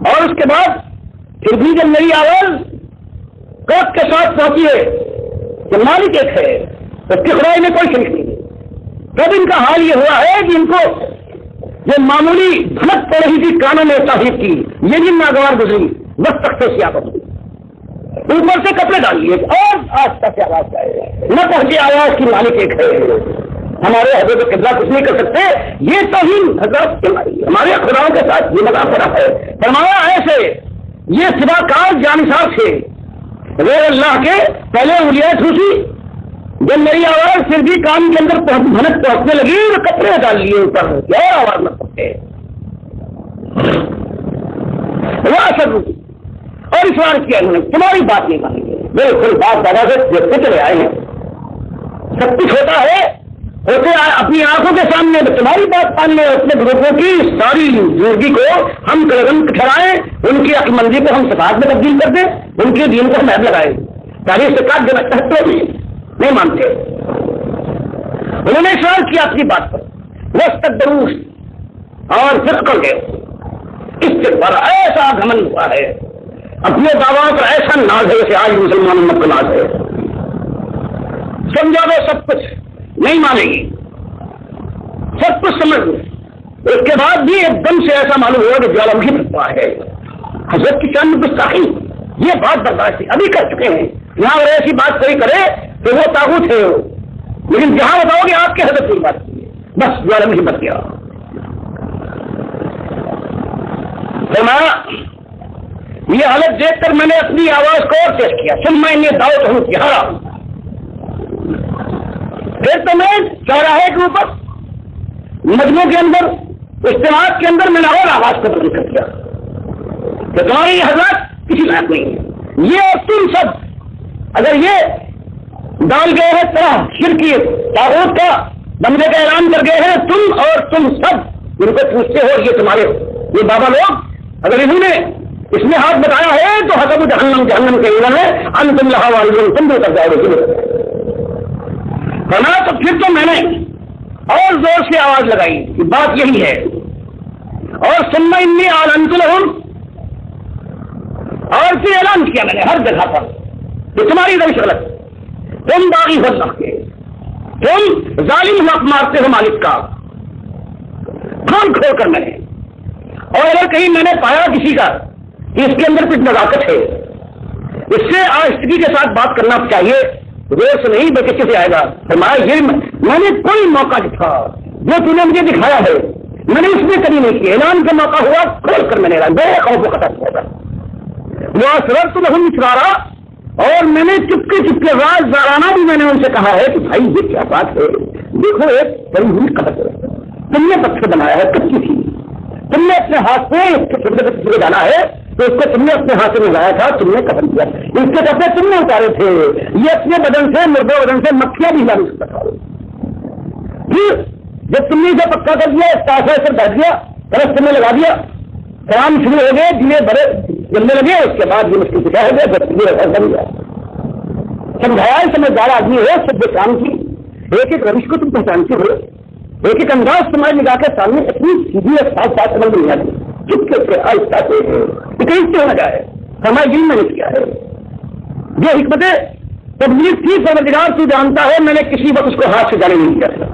اور اس کے بعد پھر بھی جب میری آواز قوت کے ساتھ پہنچی ہے کہ مالک ایک ہے، اس کی خدائی میں کوئی شریک نہیں ہے، تب ان کا حال یہ ہوا ہے کہ ان کو جو معمولی بھنک پڑ رہی تھی کانوں میں توحید کی یہ بھی ناگوار گزری، بس تختے سے آ گئی، اوپر سے کپڑے ڈال لیے اور آج تک آواز آئے نہ پہنچی آواز کی مالک ایک ہے. ہمارے حضرت قبلہ کچھ نہیں کر سکتے، یہ توہین حضرت ہمارے خداؤں کے ساتھ یہ مذاق کرا ہے. فرمایا ایسے یہ سوا کار جانصاف سے غیر اللہ کے پہلے انگلیاں ٹھوسی، جب میری آواز پھر بھی کان کے اندر بھنک پہنچنے لگی تو کپڑے ڈال لیے اوپر کیا آواز نہ پہنچے. وہ اثر روکی اور اس بار کیا انہوں نے تمہاری بات نہیں مانی. بالکل بات دادا سے دیکھتے چلے آئے ہیں، سب کچھ ہوتا ہے ہوتے اپنی آنکھوں کے سامنے تمہاری بات مان لیں. اپنے گروپوں کی ساری زندگی کو ہم قلم ٹھہرائیں، ان کی عقل مندی کو ہم صفات میں تبدیل کر دیں، ان کے دین کو محب لگائیں. تاریخ سے کاٹ دینا چاہتے بھی نہیں مانتے. انہوں نے سوال کیا اپنی بات پر وسط دروس اور پھر کر گئے. اس سے بڑا ایسا گھمنڈ ہوا ہے، اپنے دعووں پر ایسا ناز ہے جیسے آج مسلمان امت کا ناز ہے. سمجھا دو سب کچھ نہیں مانے گی، سب کچھ سمجھ لو. اس کے بعد بھی ایک دم سے ایسا معلوم ہوا کہ جوالمکھی پھٹتا ہے. حضرت کی شان میں گستاخی، یہ بات برداشت ابھی کر چکے ہیں. یہاں اگر ایسی بات کوئی کرے تو وہ طاغوت ہے، لیکن جہاں بتاؤ گے آپ کے حضرت کی بات کی بس جوالمکھی بچ گیا. فرمایا یہ حالت دیکھ کر میں نے اپنی آواز کو اور تیز کیا. سن میں نے دعوت ہوں یہاں پھر تو میں چوراہے کے اوپر مجموع کے اندر اجتماعات کے اندر میں نے اور آواز کو بلند کر دیا کہ تمہاری حضرت کسی لائق نہیں ہے. یہ اور تم سب اگر یہ ڈال گئے ہیں طرح شرکی طاغوت کا بندے کا اعلان کر گئے ہیں، تم اور تم سب ان کو پوچھتے ہو یہ تمہارے یہ بابا لوگ اگر انہوں نے اس میں ہاتھ بتایا ہے تو حضرت جہنم کے انہوں نے انتم لہا واردون، تم بھی اتر جاؤ گے. بنا تو پھر تو میں نے اور زور سے آواز لگائی کہ بات یہی ہے. اور ثم انی اعلنت لهم، اور پھر اعلان کیا میں نے ہر جگہ پر کہ تمہاری روش غلط، تم باغی ہو سکتے، تم ظالم حق مارتے ہو مالک کا. کھول کھول کر میں نے، اور اگر کہیں میں نے پایا کسی کا کہ اس کے اندر کچھ نزاکت ہے اس سے آہستگی کے ساتھ بات کرنا چاہیے، زور سے نہیں بلکہ کیسے آئے گا. فرمایا یہ میں نے کوئی موقع دکھا جو تو نے مجھے دکھایا ہے میں نے اس میں کبھی نہیں کیا. اعلان کا موقع ہوا کھول کر میں نے اعلان بے خوف و خطر کیا تھا. وہ سرر تو نہیں چرارا، اور میں نے چپکے چپکے راز زارانہ بھی میں نے ان سے کہا ہے کہ بھائی یہ کیا بات ہے، دیکھو ایک بڑی ہوئی قبر تم نے پتھر بنایا ہے، کچی تھی، تم نے اپنے ہاتھ سے ڈالا ہے تو اس کو تم نے اپنے ہاتھ سے لگایا تھا، تم نے کفن کیا، اس کے کپڑے تم نے اتارے تھے، یہ اپنے بدن سے مردے بدن سے مکھیاں بھی لا نہیں سکتا. پھر جب تم نے اسے پکا کر دیا، اس کاسا سے بیٹھ گیا، برس تم نے لگا دیا، کام شروع ہو گئے، جنہیں بڑے جلنے لگے، اس کے بعد یہ مشکل کیا ہو گیا جب بن گیا. سمجھایا سمجھدار آدمی ہو، سب کام کی ایک ایک روش کو تم پہچانتے ہو، ایک ایک انداز تمہارے نگاہ کے سامنے اتنی سیدھی اور ساتھ ساتھ سمجھ نہیں آتی، چپکے سے آہستہ سے کہیں سے ہونا جائے ہمارا یوں میں نے کیا ہے. جو حکمت تبلیغ تھی پروردگار تو جانتا ہے، میں نے کسی وقت اس کو ہاتھ سے جانے نہیں دیا تھا،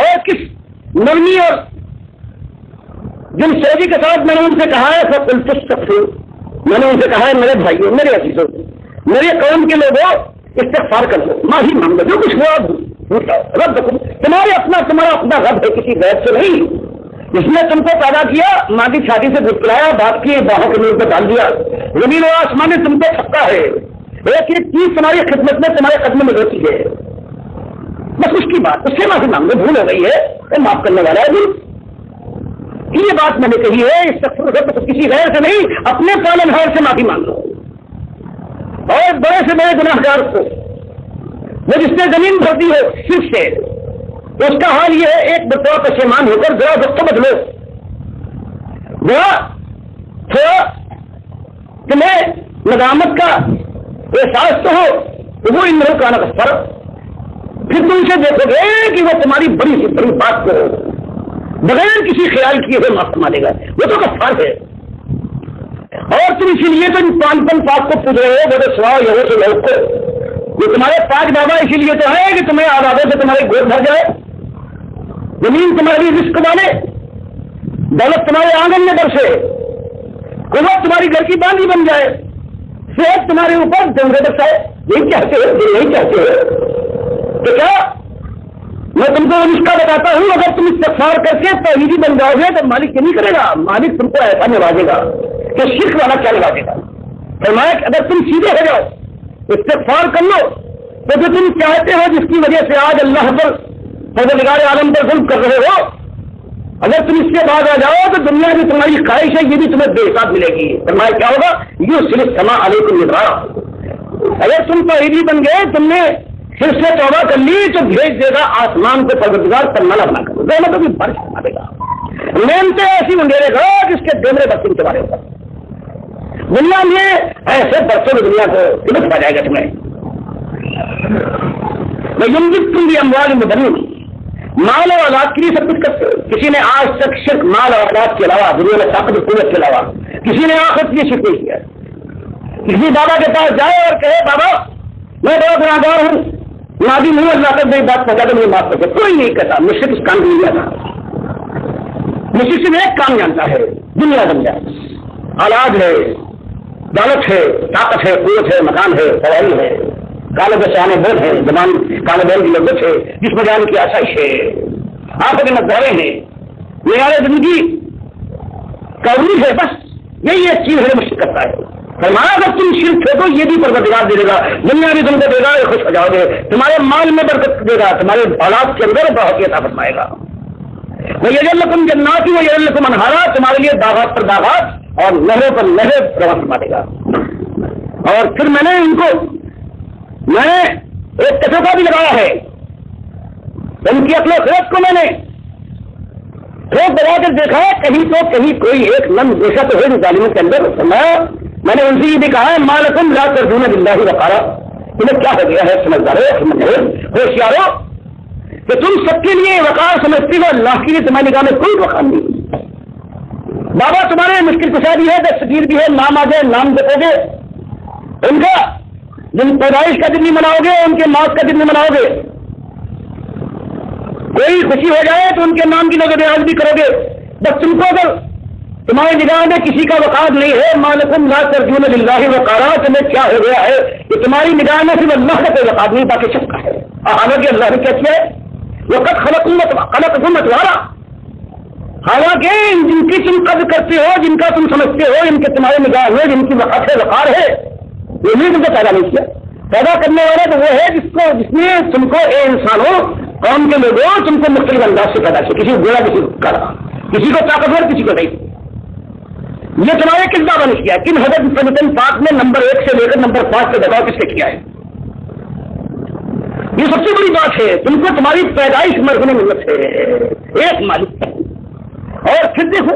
اور کس نرمی اور جن سوجی کے ساتھ میں نے ان سے کہا ہے سب التستغفر، میں نے ان سے کہا ہے میرے بھائیوں، میرے عزیزوں، میرے قوم کے لوگوں استغفار کر لو، معافی مانگ لو، جو کچھ ہوا رب تمہارا اپنا رب ہے، کسی غیر سے نہیں، جس نے تم کو پیدا کیا، ماں کی چھاتی سے دکھلایا، باپ کی باہوں کے منہ پہ ڈال دیا، زمین و آسمان نے تم کو تھکا ہے، ایک ایک چیز تمہاری خدمت میں تمہارے قدم میں روتی ہے، بس اس کی بات، اس سے معافی مانگ لو، بھول ہو گئی ہے، وہ معاف کرنے والا ہے. یہ بات میں نے کہی ہے، اس کسی غیر سے نہیں، اپنے پالنہار سے معافی مانگ لو. اور بڑے سے بڑے گناہ گار کو وہ جس نے زمین بھرتی ہو صرف سے، اس کا حال یہ ہے ایک بطور پشیمان ہو کر ذرا وقت بدلو، ذرا تھوڑا تمہیں ندامت کا احساس تو ہو، وہ ان لوگوں کا نقصر، پھر تم سے دیکھو گے کہ وہ تمہاری بڑی سے بڑی بات کو بغیر کسی خیال کیے ہوئے معاف فرما دے گا، وہ تو کفار ہے. اور تم اسی لیے تو ان پانچ پاک کو پوچھ رہے ہو، بڑے سوا یہ سے لوگ کو، یہ تمہارے پاک بابا اسی لیے تو ہے کہ تمہیں آزادوں سے تمہاری گود بھر جائے، زمین تمہاری رزق والے، دولت تمہارے آنگن میں برسے، قوت تمہاری گھر کی باندھی بن جائے، صحت تمہارے اوپر ڈنگرے برسائے. یہی چاہتے ہو، یہی چاہتے ہو تو کیا میں تم کو نسخہ بتاتا ہوں، اگر تم استغفار کر کے توحیدی بن جاؤ گے تو مالک یہ نہیں کرے گا، مالک تم کو ایسا نوازے گا کہ شرک والا کیا نوازے گا. فرمایا کہ اگر تم سیدھے ہو جاؤ، استغفار کر لو، تو جو تم چاہتے ہو جس کی وجہ سے آج اللہ پر پروردگار عالم پر ظلم کر رہے ہو، اگر تم اس سے بعد آ جاؤ تو دنیا کی تمہاری خواہش ہے یہ بھی تمہیں بے حساب ملے گی. فرمایا کیا ہوگا، یوں صرف سما علیکم مدرارا، اگر تم توحیدی بن گئے، تم نے پھر سے توبہ کر لی تو بھیج دے گا آسمان کو پروردگار تنمالا بنا کر، رحمتوں کی بارش بنا دے گا، نعمتیں ایسی منڈیرے گا جس کے ڈیمرے بچے کے بارے ہوگا. دنیا میں ایسے برسوں میں دنیا کو لطف پا جائے گا تمہیں. میں تم بھی اموال میں بنوں گی، مال اور اولاد کے لیے سب کچھ کرتے ہو. کسی نے آج تک صرف مال اور اولاد کے علاوہ، دنیا میں طاقت و قوت کے علاوہ کسی نے آخرت کے لیے شرک نہیں کیا. کسی بابا کے پاس جائے اور کہے بابا میں بڑا گناہگار ہوں، نادم ہوں، اللہ تک میری بات پہنچا تو مجھے معاف کر دے، کوئی نہیں کہتا. مشرک اس کام نہیں جاتا، مشرک صرف ایک کام جانتا ہے، دنیا بن جائے، اولاد ہے، دولت ہے، طاقت ہے، قوت ہے، مکان ہے، سواری ہے، کالے بچانے بول ہے، زبان کالے بول کی لذت ہے، جس میں جان کی آسائش ہے، آنکھوں کے نظارے ہیں، معیار زندگی کا عروج ہے، بس یہی ایک چیز ہے مشرک کرتا ہے. فرمایا اگر تم شرک چھوڑو یہ بھی پروردگار دے گا، دنیا بھی تم کو دے گا، خوش ہو جاؤ گے، تمہارے مال میں برکت دے گا، تمہارے اولاد کے اندر بہت عطا فرمائے گا. وَيَجْعَلْ جَنَّاتٍ وَيَجْعَلْ لَكُمْ أَنْهَارًا، تمہارے لیے باغات پر باغات اور نہروں پر نہریں رواں فرما دے گا. اور پھر میں نے ان کو ایک تجربہ بھی لگایا ہے، ان کی عقل و خرد کو میں نے روک بنا کر دیکھا ہے، کہیں کوئی ایک نم ایسا تو ہے ظالموں کے اندر. میں نے ان سے یہ بھی کہا ہے مالکم لا ترجون باللہ وقارا، تمہیں کیا ہو گیا ہے سمجھدارو، ہوشیارو، کہ تم سب کے لیے وقار سمجھتی ہو، اللہ کے لیے تمہاری نگاہ میں کوئی وقار نہیں. بابا تمہارے مشکل کشا بھی ہے، دستگیر بھی ہے، نام آ جائے نام دیکھو گے، ان کا جن پیدائش کا دن نہیں مناؤ گے، ان کے موت کا دن نہیں مناؤ گے. کوئی خوشی ہو جائے تو ان کے نام کی نظر ریاض بھی کرو گے. بس تم کو اگر تمہاری نگاہ میں کسی کا وقار نہیں ہے. مالکم لا ترجون للہ وقارا, تمہیں کیا ہو گیا ہے کہ تمہاری نگاہ میں صرف اللہ کا کوئی وقار نہیں باقی سب کا ہے. حالانکہ اللہ نے کیا کیا ہے, وقت خلقکم اتوارا, حالانکہ جن کی تم قدر کرتے ہو, جن کا تم سمجھتے ہو, ان کے تمہاری نگاہ میں جن کی وقت ہے وقار ہے, وہ نہیں تم کو پیدا نہیں کیا. پیدا کرنے والا تو وہ ہے جس نے تم کو اے انسانوں, قوم کے لوگوں, تم کو مختلف انداز سے پیدا کیا. کسی کو گوڑا, کسی کو کالا, کسی کو طاقتور, کسی کو نہیں. یہ تمہارے کس بابا نے کیا, کن حضرت سنتن پاک نے نمبر 1 سے لے کر نمبر 5 تک بتاؤ کس سے کیا ہے. یہ سب سے بڑی بات ہے. تم کو تمہاری پیدائش مرحوم ملت ہے ایک مالک ہے. اور پھر دیکھو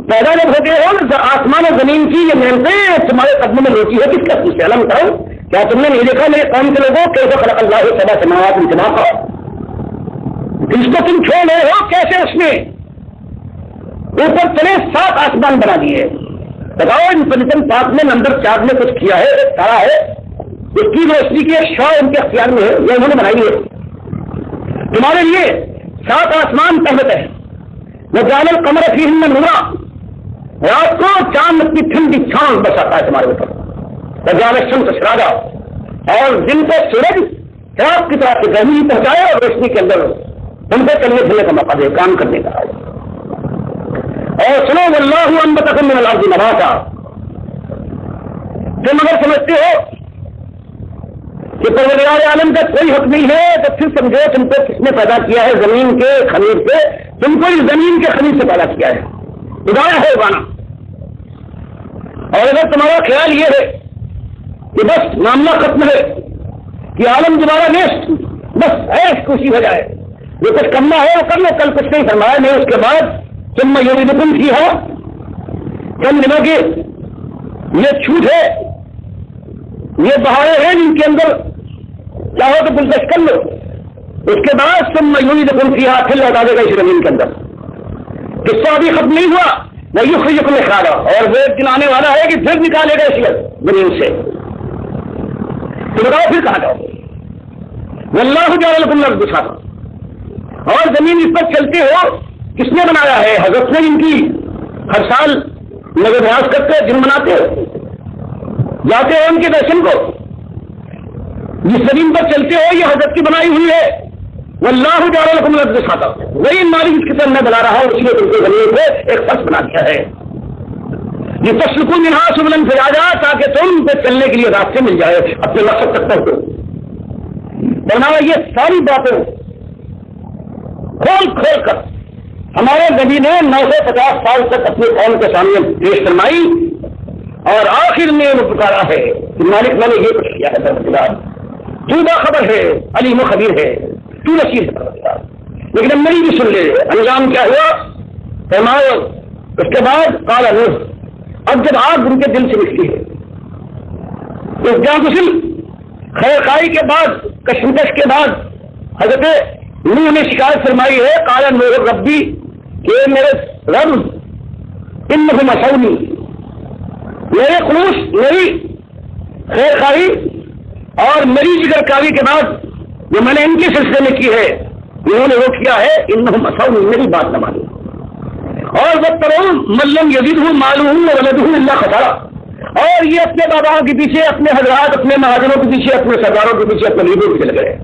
پیدا جب ہوتے ہو, آسمان و زمین کی یہ نعمتیں تمہارے قدموں میں ہوتی ہے کس کا پوچھے. اللہ بتاؤ, کیا تم نے نہیں دیکھا میرے قوم کے لوگوں کیسے خلق اللہ سبع سماوات طباقا, اس کو تم چھوڑ رہے ہو کیسے اس نے اوپر چلے 7 آسمان بنا دیے. بتاؤ ان پنجن پاک نے نمبر 4 میں کچھ کیا ہے, سارا ہے, اس کی روشنی کی ایک شعاع ان کے اختیار میں ہے, یہ انہوں نے بنائی ہے تمہارے لیے. 7 آسمان پہلے ہے. وجعل القمر فیہن نورا, رات کو چاند اپنی ٹھنڈی چھاؤں بساتا ہے تمہارے اوپر. وجعل الشمس سراجا, اور دن کو سورج چراغ کی طرح سے گرمی پہنچائے اور روشنی کے اندر ان کو چلنے پھرنے کا موقع دے, کام کرنے کا. اور سنو واللہ انبتکم من الارض نباتا, تم اگر سمجھتے ہو کہ پروردگار عالم کا کوئی حق نہیں ہے تو پھر سمجھو تم کو کس نے پیدا کیا ہے زمین کے خمیر سے. تم کو اس زمین کے خمیر سے پیدا کیا ہے, خدایا ہے اگانا. اور اگر تمہارا خیال یہ ہے کہ بس معاملہ ختم ہے کہ عالم دوبارہ نیست, بس ایس خوشی ہو جائے, جو کچھ کرنا ہے وہ کر لو, کل کچھ نہیں فرمایا نہیں, اس کے بعد تم یریدکم فیہا, چند دنوں کی یہ چھوٹ ہے, یہ بہاریں ہیں جن کے اندر چاہو تو گلدش کر لو, اس کے بعد تم یریدکم فیہا, پھر لوٹا دے گا اس زمین کے اندر. قصہ ابھی ختم نہیں ہوا. ویخرجکم اخراجا, اور وہ ایک دن آنے والا ہے کہ پھر نکالے گا اس زمین سے. تو بتاؤ پھر کہاں جاؤ گے. واللہ جعل لکم الارض بساطا, اور زمین اس پر چلتے ہو کس نے بنایا ہے, حضرت نے. ان کی ہر سال نظر نیاز کرتے ہو, جن بناتے ہو, جاتے ہو ان کے درشن کو, جس زمین پر چلتے ہو یہ حضرت کی بنائی ہوئی ہے. واللہ جعل لکم الارض بساطا, وہی مالک اس کی طرف میں بنا رہا ہوں, اس نے تم کو زمین کو ایک فرش بنا دیا ہے. یہ تسلکوا منہا سبلا فجاجا, تاکہ تم پہ چلنے کے لیے راستے مل جائے, اپنے مقصد تک پہنچو. بنایا یہ ساری باتیں کھول کھول کر ہمارے نبی نے 950 سال تک اپنے قوم کے سامنے پیش فرمائی, اور آخر میں وہ پکارا ہے کہ مالک میں نے یہ کچھ کیا ہے پروردگار, تو باخبر ہے, علیم و خبیر ہے, تو نصیر ہے پروردگار. لیکن اب میری بھی سن لے. انجام کیا ہوا فرمایا, اس کے بعد قال نوح, اب جب آگ ان کے دل سے نکلی ہے, اس جانگسل خیر خائی کے بعد, کشمکش کے بعد حضرت نوح نے شکایت فرمائی ہے, قال نوح ربی, کہ میرے رب انہم عصونی, میرے خلوص, میری خیر خواہی اور میری جگر کاری کے بعد جو میں نے ان کے سلسلے میں کی ہے, انہوں نے وہ کیا ہے, انہم عصونی, میری بات نہ مانی. اور واتبعوا من لم یزدہ مالہ وولدہ الا خسارا, اور یہ اپنے باباؤں کے پیچھے, اپنے حضرات, اپنے مہاجروں کے پیچھے, اپنے سرداروں کے پیچھے, اپنے لیڈروں کے پیچھے لگے.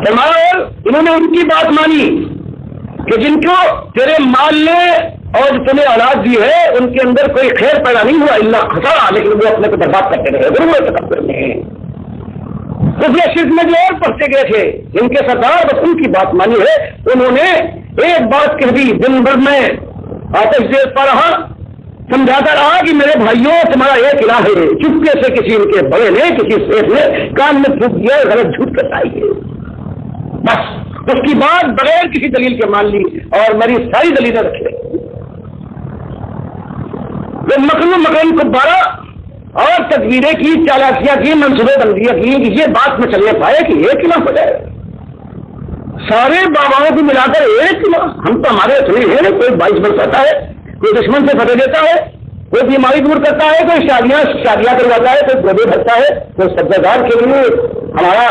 انہوں نے ان کی بات مانی کہ جن کو تیرے مال نے اور تمہیں اولاد دی ہے ان کے اندر کوئی خیر پیدا نہیں ہوا الا خسارا, لیکن وہ اپنے کو برباد کرتے رہے, ضرور تکبر میں. اس شرک میں جو اور پڑھتے گئے تھے, جن کے سردار بس ان کی بات مانی ہے, انہوں نے ایک بات کہہ دی, دن بھر میں آتش دیتا رہا, سمجھاتا رہا کہ میرے بھائیوں تمہارا ایک الہ ہے. چپکے سے کسی ان کے بڑے نے, کسی سیٹ نے کان میں پھونک دیا, غلط جھوٹ کرتا ہے, بس اس کی بات بغیر کسی دلیل کے مان لی اور میری ساری دلیلیں رکھے. وہ مکرم کو بارہ اور تدبیریں کی, چالاکیاں کی, منصوبے بندیاں کی کہ یہ بات میں چلنے پائے کہ ایک قلعہ ہو جائے. سارے باباؤں کو ملا کر ایک قلعہ, ہم تو ہمارے اتنے ہیں, کوئی 22 بن سکتا ہے, کوئی دشمن سے فتح دیتا ہے, کوئی بیماری دور کرتا ہے, کوئی شادیاں کرواتا ہے, کوئی گوبے بھرتا ہے, کوئی سبزہ دار کے لیے ہمارا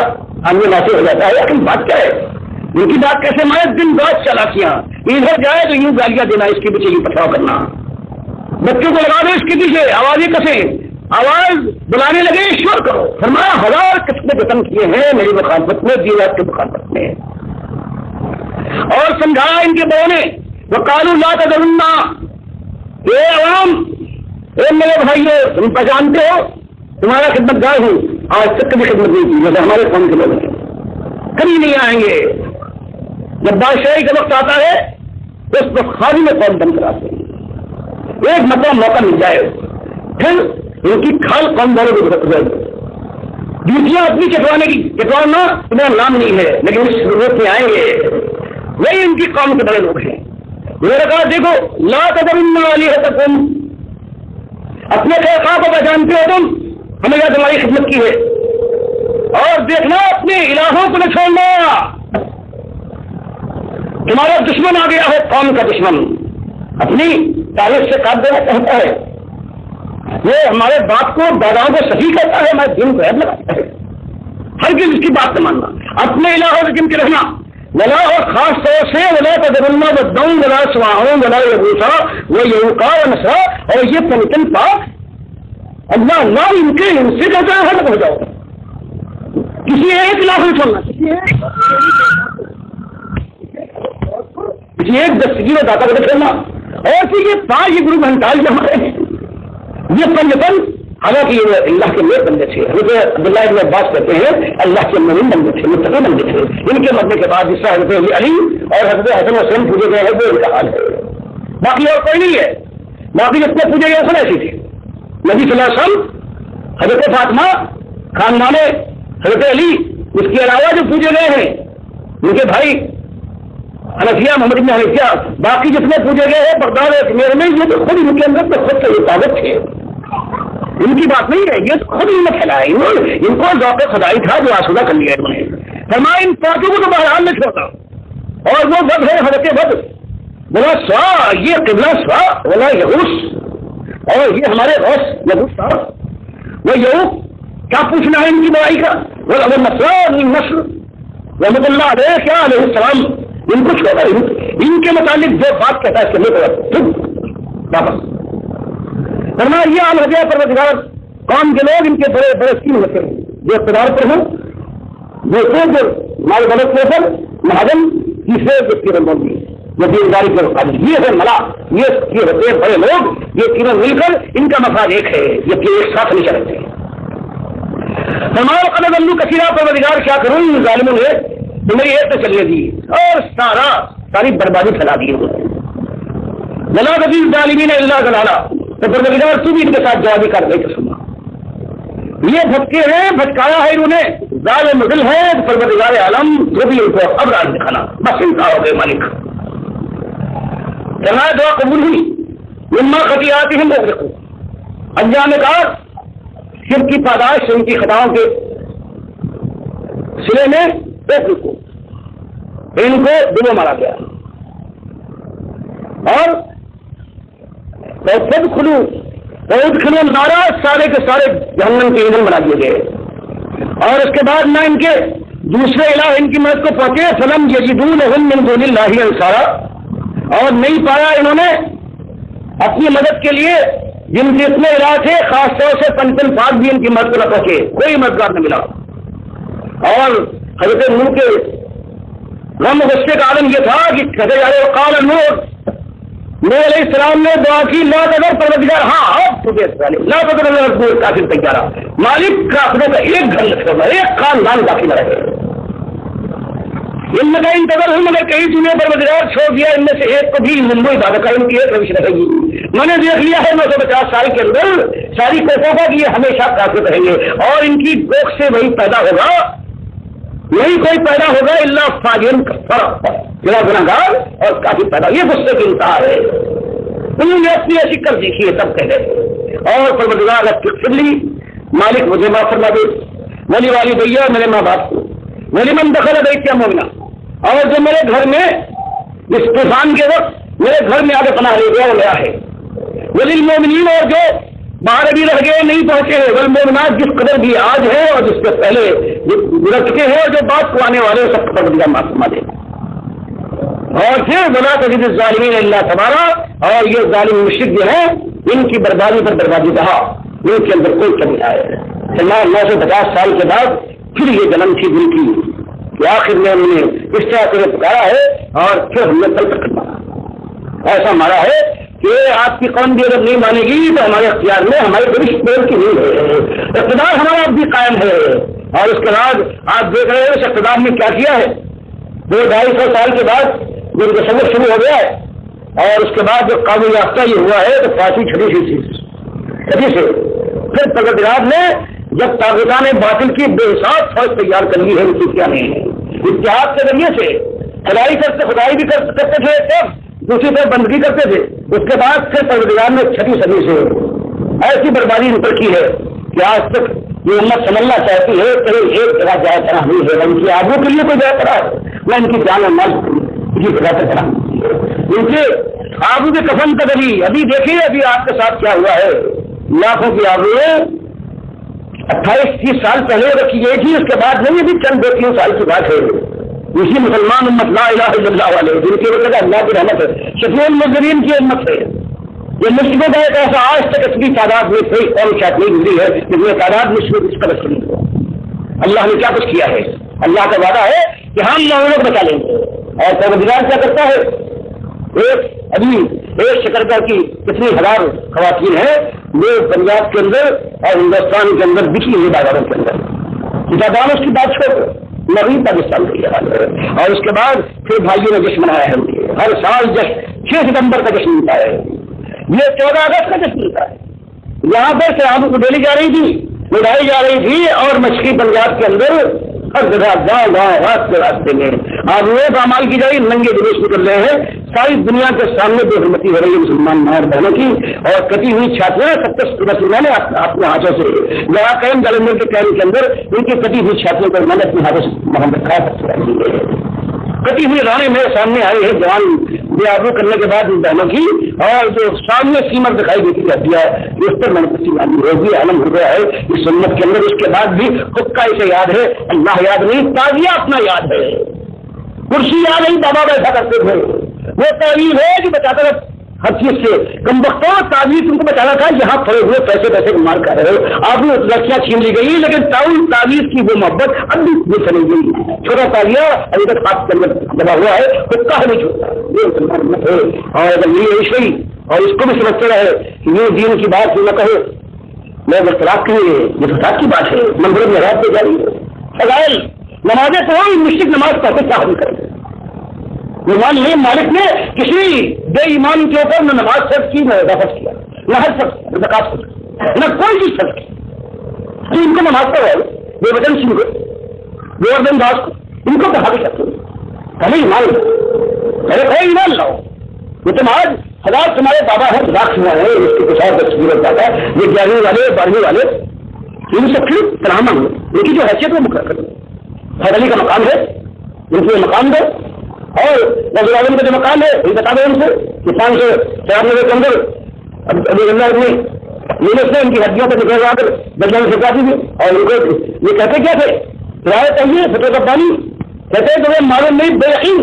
آمنے ناصر ہو جاتا ہے. لیکن بات کیا ہے, ان کی بات کیسے مانے؟ دن رات چالاکیاں، ادھر جائے تو یوں گالیاں دینا، اس کے پیچھے یوں پتھراؤ کرنا، بچوں کو لگا دو اس کے پیچھے، آوازیں کسے، آواز بلانے لگے شور کرو۔ فرمایا 1000 قسمیں ختم کیے ہیں میری مخالفت میں، دیوات کی مخالفت میں۔ اور سمجھایا ان کے بڑوں نے، وقالوا لا تذرن، اے عوام، اے میرے بھائیو، تم پہچانتے ہو تمہارا خدمت گار ہوں، آج تک کبھی خدمت نہیں کی، جیسے ہمارے قوم کے لوگ ہیں، کبھی نہیں آئیں گے۔ جب بادشاہی کا وقت آتا ہے تو اس وقت خالی میں قوم بند کراتے ہیں، ایک مرتبہ موقع مل جائے پھر ان کی کھال قوم والوں کو گزر ڈیوٹیاں اپنی کٹوانے کی، کٹوانا تمہارا نام نہیں ہے، لیکن اس ضرورت میں آئیں گے، وہی ان کی قوم کے بڑے لوگ ہیں۔ انہوں نے کہا دیکھو لا تذرن آلہتکم، اپنے خیر کو پہچانتے ہو تم، ہمیں یاد تمہاری خدمت کی ہے، اور دیکھنا اپنے الہوں کو نہ چھوڑنا، تمہارا دشمن آ گیا ہے، قوم کا دشمن اپنی تاریخ سے کاٹ دینا چاہتا ہے، یہ ہمارے باپ کو داداؤں کو صحیح کرتا ہے، ہمارے دین کو عیب لگاتا ہے، ہر کسی اس کی بات نہ ماننا، اپنے الہوں سے چمٹے رہنا، ولا، اور خاص طور سے ولا تذرن ودًا ولا سواعا ولا یغوث ویعوق ونسرا، اور یہ پنجتن پاک اللہ ان سے کہتا ہے ہٹ ہو جاؤ، کسی ایک الہ کو چھوڑنا، کسی ایک دستگیر و داتا کو چھوڑنا، اور پھر یہ پانچ یہ گرو گھنٹال جو ہمارے ہیں یہ پنجتن، حالانکہ یہ اللہ کے نیک بندے تھے، حضرت عبداللہ ابن عباس کہتے ہیں اللہ کے مومن بندے تھے، متقی بندے تھے، ان کے مرنے کے بعد جس طرح حضرت علی اور حضرت حسن حسین پوجے گئے ہیں وہ ان کا حال ہے، باقی اور کوئی نہیں ہے، باقی جتنے پوجے گئے سب ایسی تھے، نبی صلی اللہ علیہ وسلم، حضرت فاطمہ، خاندان حضرت علی، اس کے علاوہ جو پوجے گئے ہیں ان کے بھائی حنفیہ، محمد بن حنفیہ، باقی جتنے پوجے گئے ہیں بغداد اجمیر میں، یہ تو خود ان کے اندر تو خود سے حفاظت تھے، ان کی بات نہیں ہے، یہ خود ہی نے پھیلایا، ان کو ذوق خدائی تھا جو آسودہ کر لیا انہوں نے۔ فرمایا ان پانچوں کو تو بہرحال میں چھوڑا، اور وہ ود ہے حضرت ود، بولا سوا، یہ قبلہ سوا بولا یغوث، اور یہ ہمارے غوث یغوث صاحب، وہ یغوث کیا پوچھنا ہے ان کی بڑائی کا، وہ ابو نصر نصر رحمۃ اللہ علیہ کیا علیہ السلام، ان کو چھوڑا، ان کے متعلق جو بات کہتا ہے اس کے لیے واپس فرمایا یہ عام ہدیہ پروردگار قوم کے لوگ ان کے بڑے بڑے تین ہوتے ہیں جو اقتدار پر ہیں، دوسرے جو مال بلد کے اوپر مہاجن، تیسرے جو تیرن بندی جو دینداری کے مقابل، یہ ہے ملا، یہ ہوتے ہیں بڑے لوگ، یہ تینوں مل کر ان کا مفاد ایک ہے، یہ ایک ساتھ نہیں چلتے۔ فرمایا قد ضلوا کثیرا، پروردگار کیا کروں ان ظالموں نے تو میری ایک تو چلنے دی اور ساری بربادی پھیلا دی، ولا تزد الظالمین الا ضلالا، تو پروردگار تو بھی ان کے ساتھ جوابی کارروائی کر سنا، یہ بھٹکے ہیں، بھٹکایا ہے انہوں نے، ظالم مدل ہے، پروردگار عالم جو بھی ان کو اب راز دکھانا، بس انکار ہو گئے مالک۔ فرمایا دعا قبول ہوئی، مما خطیئاتہم اغرقوا، انجام کار شرک کی پاداش ان کی خطاؤں کے سلے میں اغرقوا، ان کو ڈبو مارا گیا، اور سب کھلو بہت کھلو نارا، سارے کے سارے جہنم کے ایندھن بنا دیے گئے، اور اس کے بعد نہ ان کے دوسرے الہ ان کی مدد کو پہنچے، فلم یجدوا لهم من دون اللہ انصارا، اور نہیں پایا انہوں نے اپنی مدد کے لیے جن جتنے الہ تھے، خاص طور سے پنچن پاک بھی ان کی مدد کو نہ پہنچے، کوئی مددگار نہ ملا، اور حضرت نوح کے غم غصے کا عالم یہ تھا کہ کہتے جا رہے وقال نوح علیہ السلام نے دعا کی، لا تذر پروردگار، ہاں اب تجھے لا تذر کافر تیارہ، مالک کافروں کا ایک گھر نہ چھوڑنا، ایک خاندان باقی نہ رہے، ان کا انتظار ہوں، مگر کہیں تمہیں پروردگار چھوڑ دیا ان میں سے ایک کو بھی ممبئی عبادت کا ان کی ایک روش رہے گی، میں نے دیکھ لیا ہے 950 سال کے اندر ساری کوشوں کا کہ یہ ہمیشہ کافر رہیں گے، اور ان کی کوکھ سے وہی پیدا ہوگا، یہی کوئی پیدا ہوگا اللہ فاجر کفر، جنا گناہگار اور کافی پیدا، یہ غصے کی انتہا ہے، انہوں نے اپنی ایسی کر دیکھی ہے سب کہتے، اور پروردگار پھر لی، مالک مجھے معاف فرما دے، ولی والی بھیا میرے ماں باپ کو، ولی من دخل بیت مومنا، اور جو میرے گھر میں اس طوفان کے وقت میرے گھر میں آگے پناہ لے گیا وہ لیا ہے، وللمومنین، اور جو باہر ابھی رہ گئے نہیں پہنچے ہیں، والمومنات جس قدر بھی آج ہے اور جس سے پہلے گزر چکے ہیں اور جو بات کو آنے والے سب کو پروردگار معاف فرما دے۔ اور پھر بنا تجد الظالمین الا تبارا، اور یہ ظالم مشرک جو ہیں ان کی بربادی پر بربادی رہا، ان کے اندر کوئی کمی آئے 950 سال کے بعد پھر یہ جنم تھی دل کی کہ آخر میں انہوں نے اس طرح سے پکارا ہے اور پھر ہم نے پل کر مارا، ایسا مارا ہے کہ آپ کی قوم بھی اگر نہیں مانے گی تو ہمارے اختیار میں ہمارے بڑی پیڑ کی نہیں ہے، اقتدار ہمارا اب بھی قائم ہے۔ اور اس کے بعد آپ دیکھ رہے ہیں اس اقتدار نے کیا کیا ہے، 200-250 سال کے بعد جو تصور شروع ہو گیا ہے اور اس کے بعد جو قابل یافتہ یہ ہوا ہے تو فاسی چھڑی سے پھر پروردگار نے جب طاغوتان باطل کی بے حساب فوج تیار کر لی ہے، اس کیا نہیں ہے، اتحاد کے ذریعے سے خدائی بھی کرتے تھے، تب دوسری طرف بندگی کرتے تھے، اس کے بعد پھر پروردگار نے 6 صدی سے ایسی بربادی ان پر کی ہے کہ آج تک یہ امت سمجھنا چاہتی ہے کہیں ایک جگہ جائے کرا نہیں ہے، ان کی آبرو کے لیے کوئی جائے کرا ہے، نہ ان کی جان و مال کسی جگہ سے کرا، ان کے آبرو کے کفن کا دلی ابھی دیکھیے ابھی آپ کے ساتھ کیا ہوا ہے، لاکھوں کی آبرو 28-30 سال پہلے رکھی گئی تھی، اس کے بعد نہیں، ابھی چند 2-3 سال کی بات ہے، اسی مسلمان امت لا الہ الا اللہ والے جن کی وجہ اللہ کی رحمت ہے، شفیع المذنبین کی امت ہے، یہ مشرکوں کا ایک ایسا آج تک اتنی تعداد میں کوئی قوم شاید نہیں گزری ہے جس میں تعداد مشرک اس قدر شریف ہو۔ اللہ نے کیا کچھ کیا ہے، اللہ کا وعدہ ہے کہ ہم مومنوں کو بچا لیں گے، اور پروردگار کیا کرتا ہے، ایک شکرگر کی کتنی ہزار خواتین ہیں جو پنجاب کے اندر اور ہندوستان کے اندر بکھی ہوئی بازاروں کے اندر، دان اس کی بات چھوڑ مغربی پاکستان کے لیے، اور اس کے بعد پھر بھائیوں نے جشن منایا ہے، ہر سال جشن 6 ستمبر کا جشن ملتا ہے، یہ 14 اگست کا جشن ملتا ہے، یہاں پر شرابوں کو ڈیلی جا رہی تھی، اڑائی جا رہی تھی، اور مشرقی پنجاب کے اندر ہر جگہ گاؤں راستے میں آپ وہ اعمال کی جائے، ننگے جلوس نکل رہے ہیں، ساری دنیا کے سامنے بے حرمتی ہو رہی ہے مسلمان ماں بہنوں کی، اور کٹی ہوئی چھاتیاں 70 میں نے اپنے ہاتھوں سے لگا قیم جلندر کے کیمپ کے اندر ان کی کٹی ہوئی چھاتیوں پر میں نے اپنے ہاتھوں سے محمد کھایا، کٹی ہوئی رانے میرے سامنے آئی ہے جوان بے آبرو کرنے کے بعد ان بہنوں کی، اور جو سامنے سیمر دکھائی دیتی رہتی ہے اس پر میں نے کچھ باندھی ہوگی، عالم ہو گیا ہے اس سنت کے اندر، اس کے بعد بھی خود کا اسے یاد ہے، اللہ یاد نہیں، تازیہ اپنا یاد ہے، کرسی یاد نہیں، بابا بیٹھا کرتے تھے، وہ تعلیم ہے کہ بچاتا رہا ہر چیز سے، کم وقتوں تعلیم تم کو بچانا تھا، یہاں کھڑے ہوئے پیسے مار کر رہے ہو، آپ نے لڑکیاں چھین لی گئی، لیکن تعلیم کی وہ محبت اب بھی چلی گئی، چھوٹا تالیہ ابھی تک ہاتھ کے اندر دبا ہوا ہے، خود کا نہیں چھوٹا، یہ مسلمان ہے، اور اگر یہ عشوئی اور اس کو بھی سمجھتے رہے کہ یہ دین کی بات نہ کہے، میں اختلاف کے لیے یہ فساد کی بات ہے، منظر میں رات دے جا رہی ہے، فضائل نمازیں کوئی مشرک نماز پڑھتے کیا نہیں کرتے، نہیں مالک نے کسی بے ایمان کے اوپر نہ نماز فرض کی، نہ اضافت کیا، نہ حج فرض، نہ زکات فرض، نہ کوئی چیز فرض کی، تو ان کو نماز پڑھو، بے وطن سنگھ کو، گوردن داس کو، ان کو کہا بھی کرتے پہلے ایمان لاؤ، پہلے کوئی ایمان لاؤ، یہ تم آج حضرات تمہارے بابا ہے راک ہوا ہے، اس کے کچھ اور تصویر ہوتا ہے، یہ 11ویں والے 12ویں والے ان سب کی تراہم ہے، ان کی جو حیثیت وہ مقرر کرو، حید علی کا مقام ہے ان کو مقام دو، اور نظر عالم کا جو مقام ہے یہ بتا دو ان سے کہ 594 کے اندر ابھی اللہ نے یونس نے ان کی ہڈیوں پر نکل کر بدلا میں سکھا دی تھی، اور ان کو یہ کہتے کیا تھے، رائے چاہیے فتح کا پانی، کہتے ہیں تمہیں معلوم نہیں بے یقین،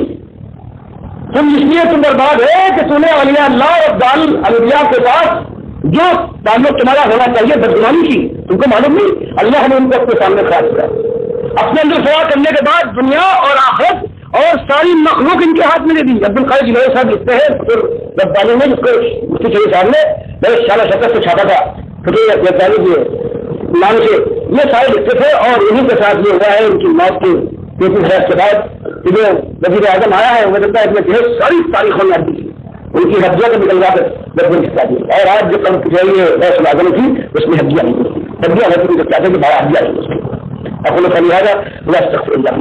تم اس لیے تم برباد ہے کہ تمہیں اولیاء اللہ اور دال انبیاء کے پاس جو تعلق تمہارا ہونا چاہیے بدگمانی کی، تم کو معلوم نہیں، اللہ نے ان کو اپنے سامنے کھڑا کیا، اپنے اندر سوال کرنے کے بعد دنیا اور آخرت اور ساری مخلوق ان کے ہاتھ میں دے دی۔ عبد القادر جیلانی صاحب لکھتے ہیں ربانی میں، جس کو مفتی چودھری صاحب نے بڑے شان شکت سے چھاپا تھا، ربانی کے نام سے، یہ سارے لکھتے تھے، اور انہیں کے ساتھ یہ ہوا ہے ان کی موت کے 33 کے بعد جو وزیر اعظم آیا ہے وہ ہے اس میں ساری تاریخوں میں دی ان کی ہڈیاں کو نکلوا کر گردن کھلا دی، اور آج جو کل چاہیے غوث الاعظم تھی اس میں ہڈیاں نہیں، ہڈیاں ہوتی ہیں جو کہتے ہیں کہ 12 ہڈیاں نہیں، اپنے فریادہ اللہ استغفر اللہ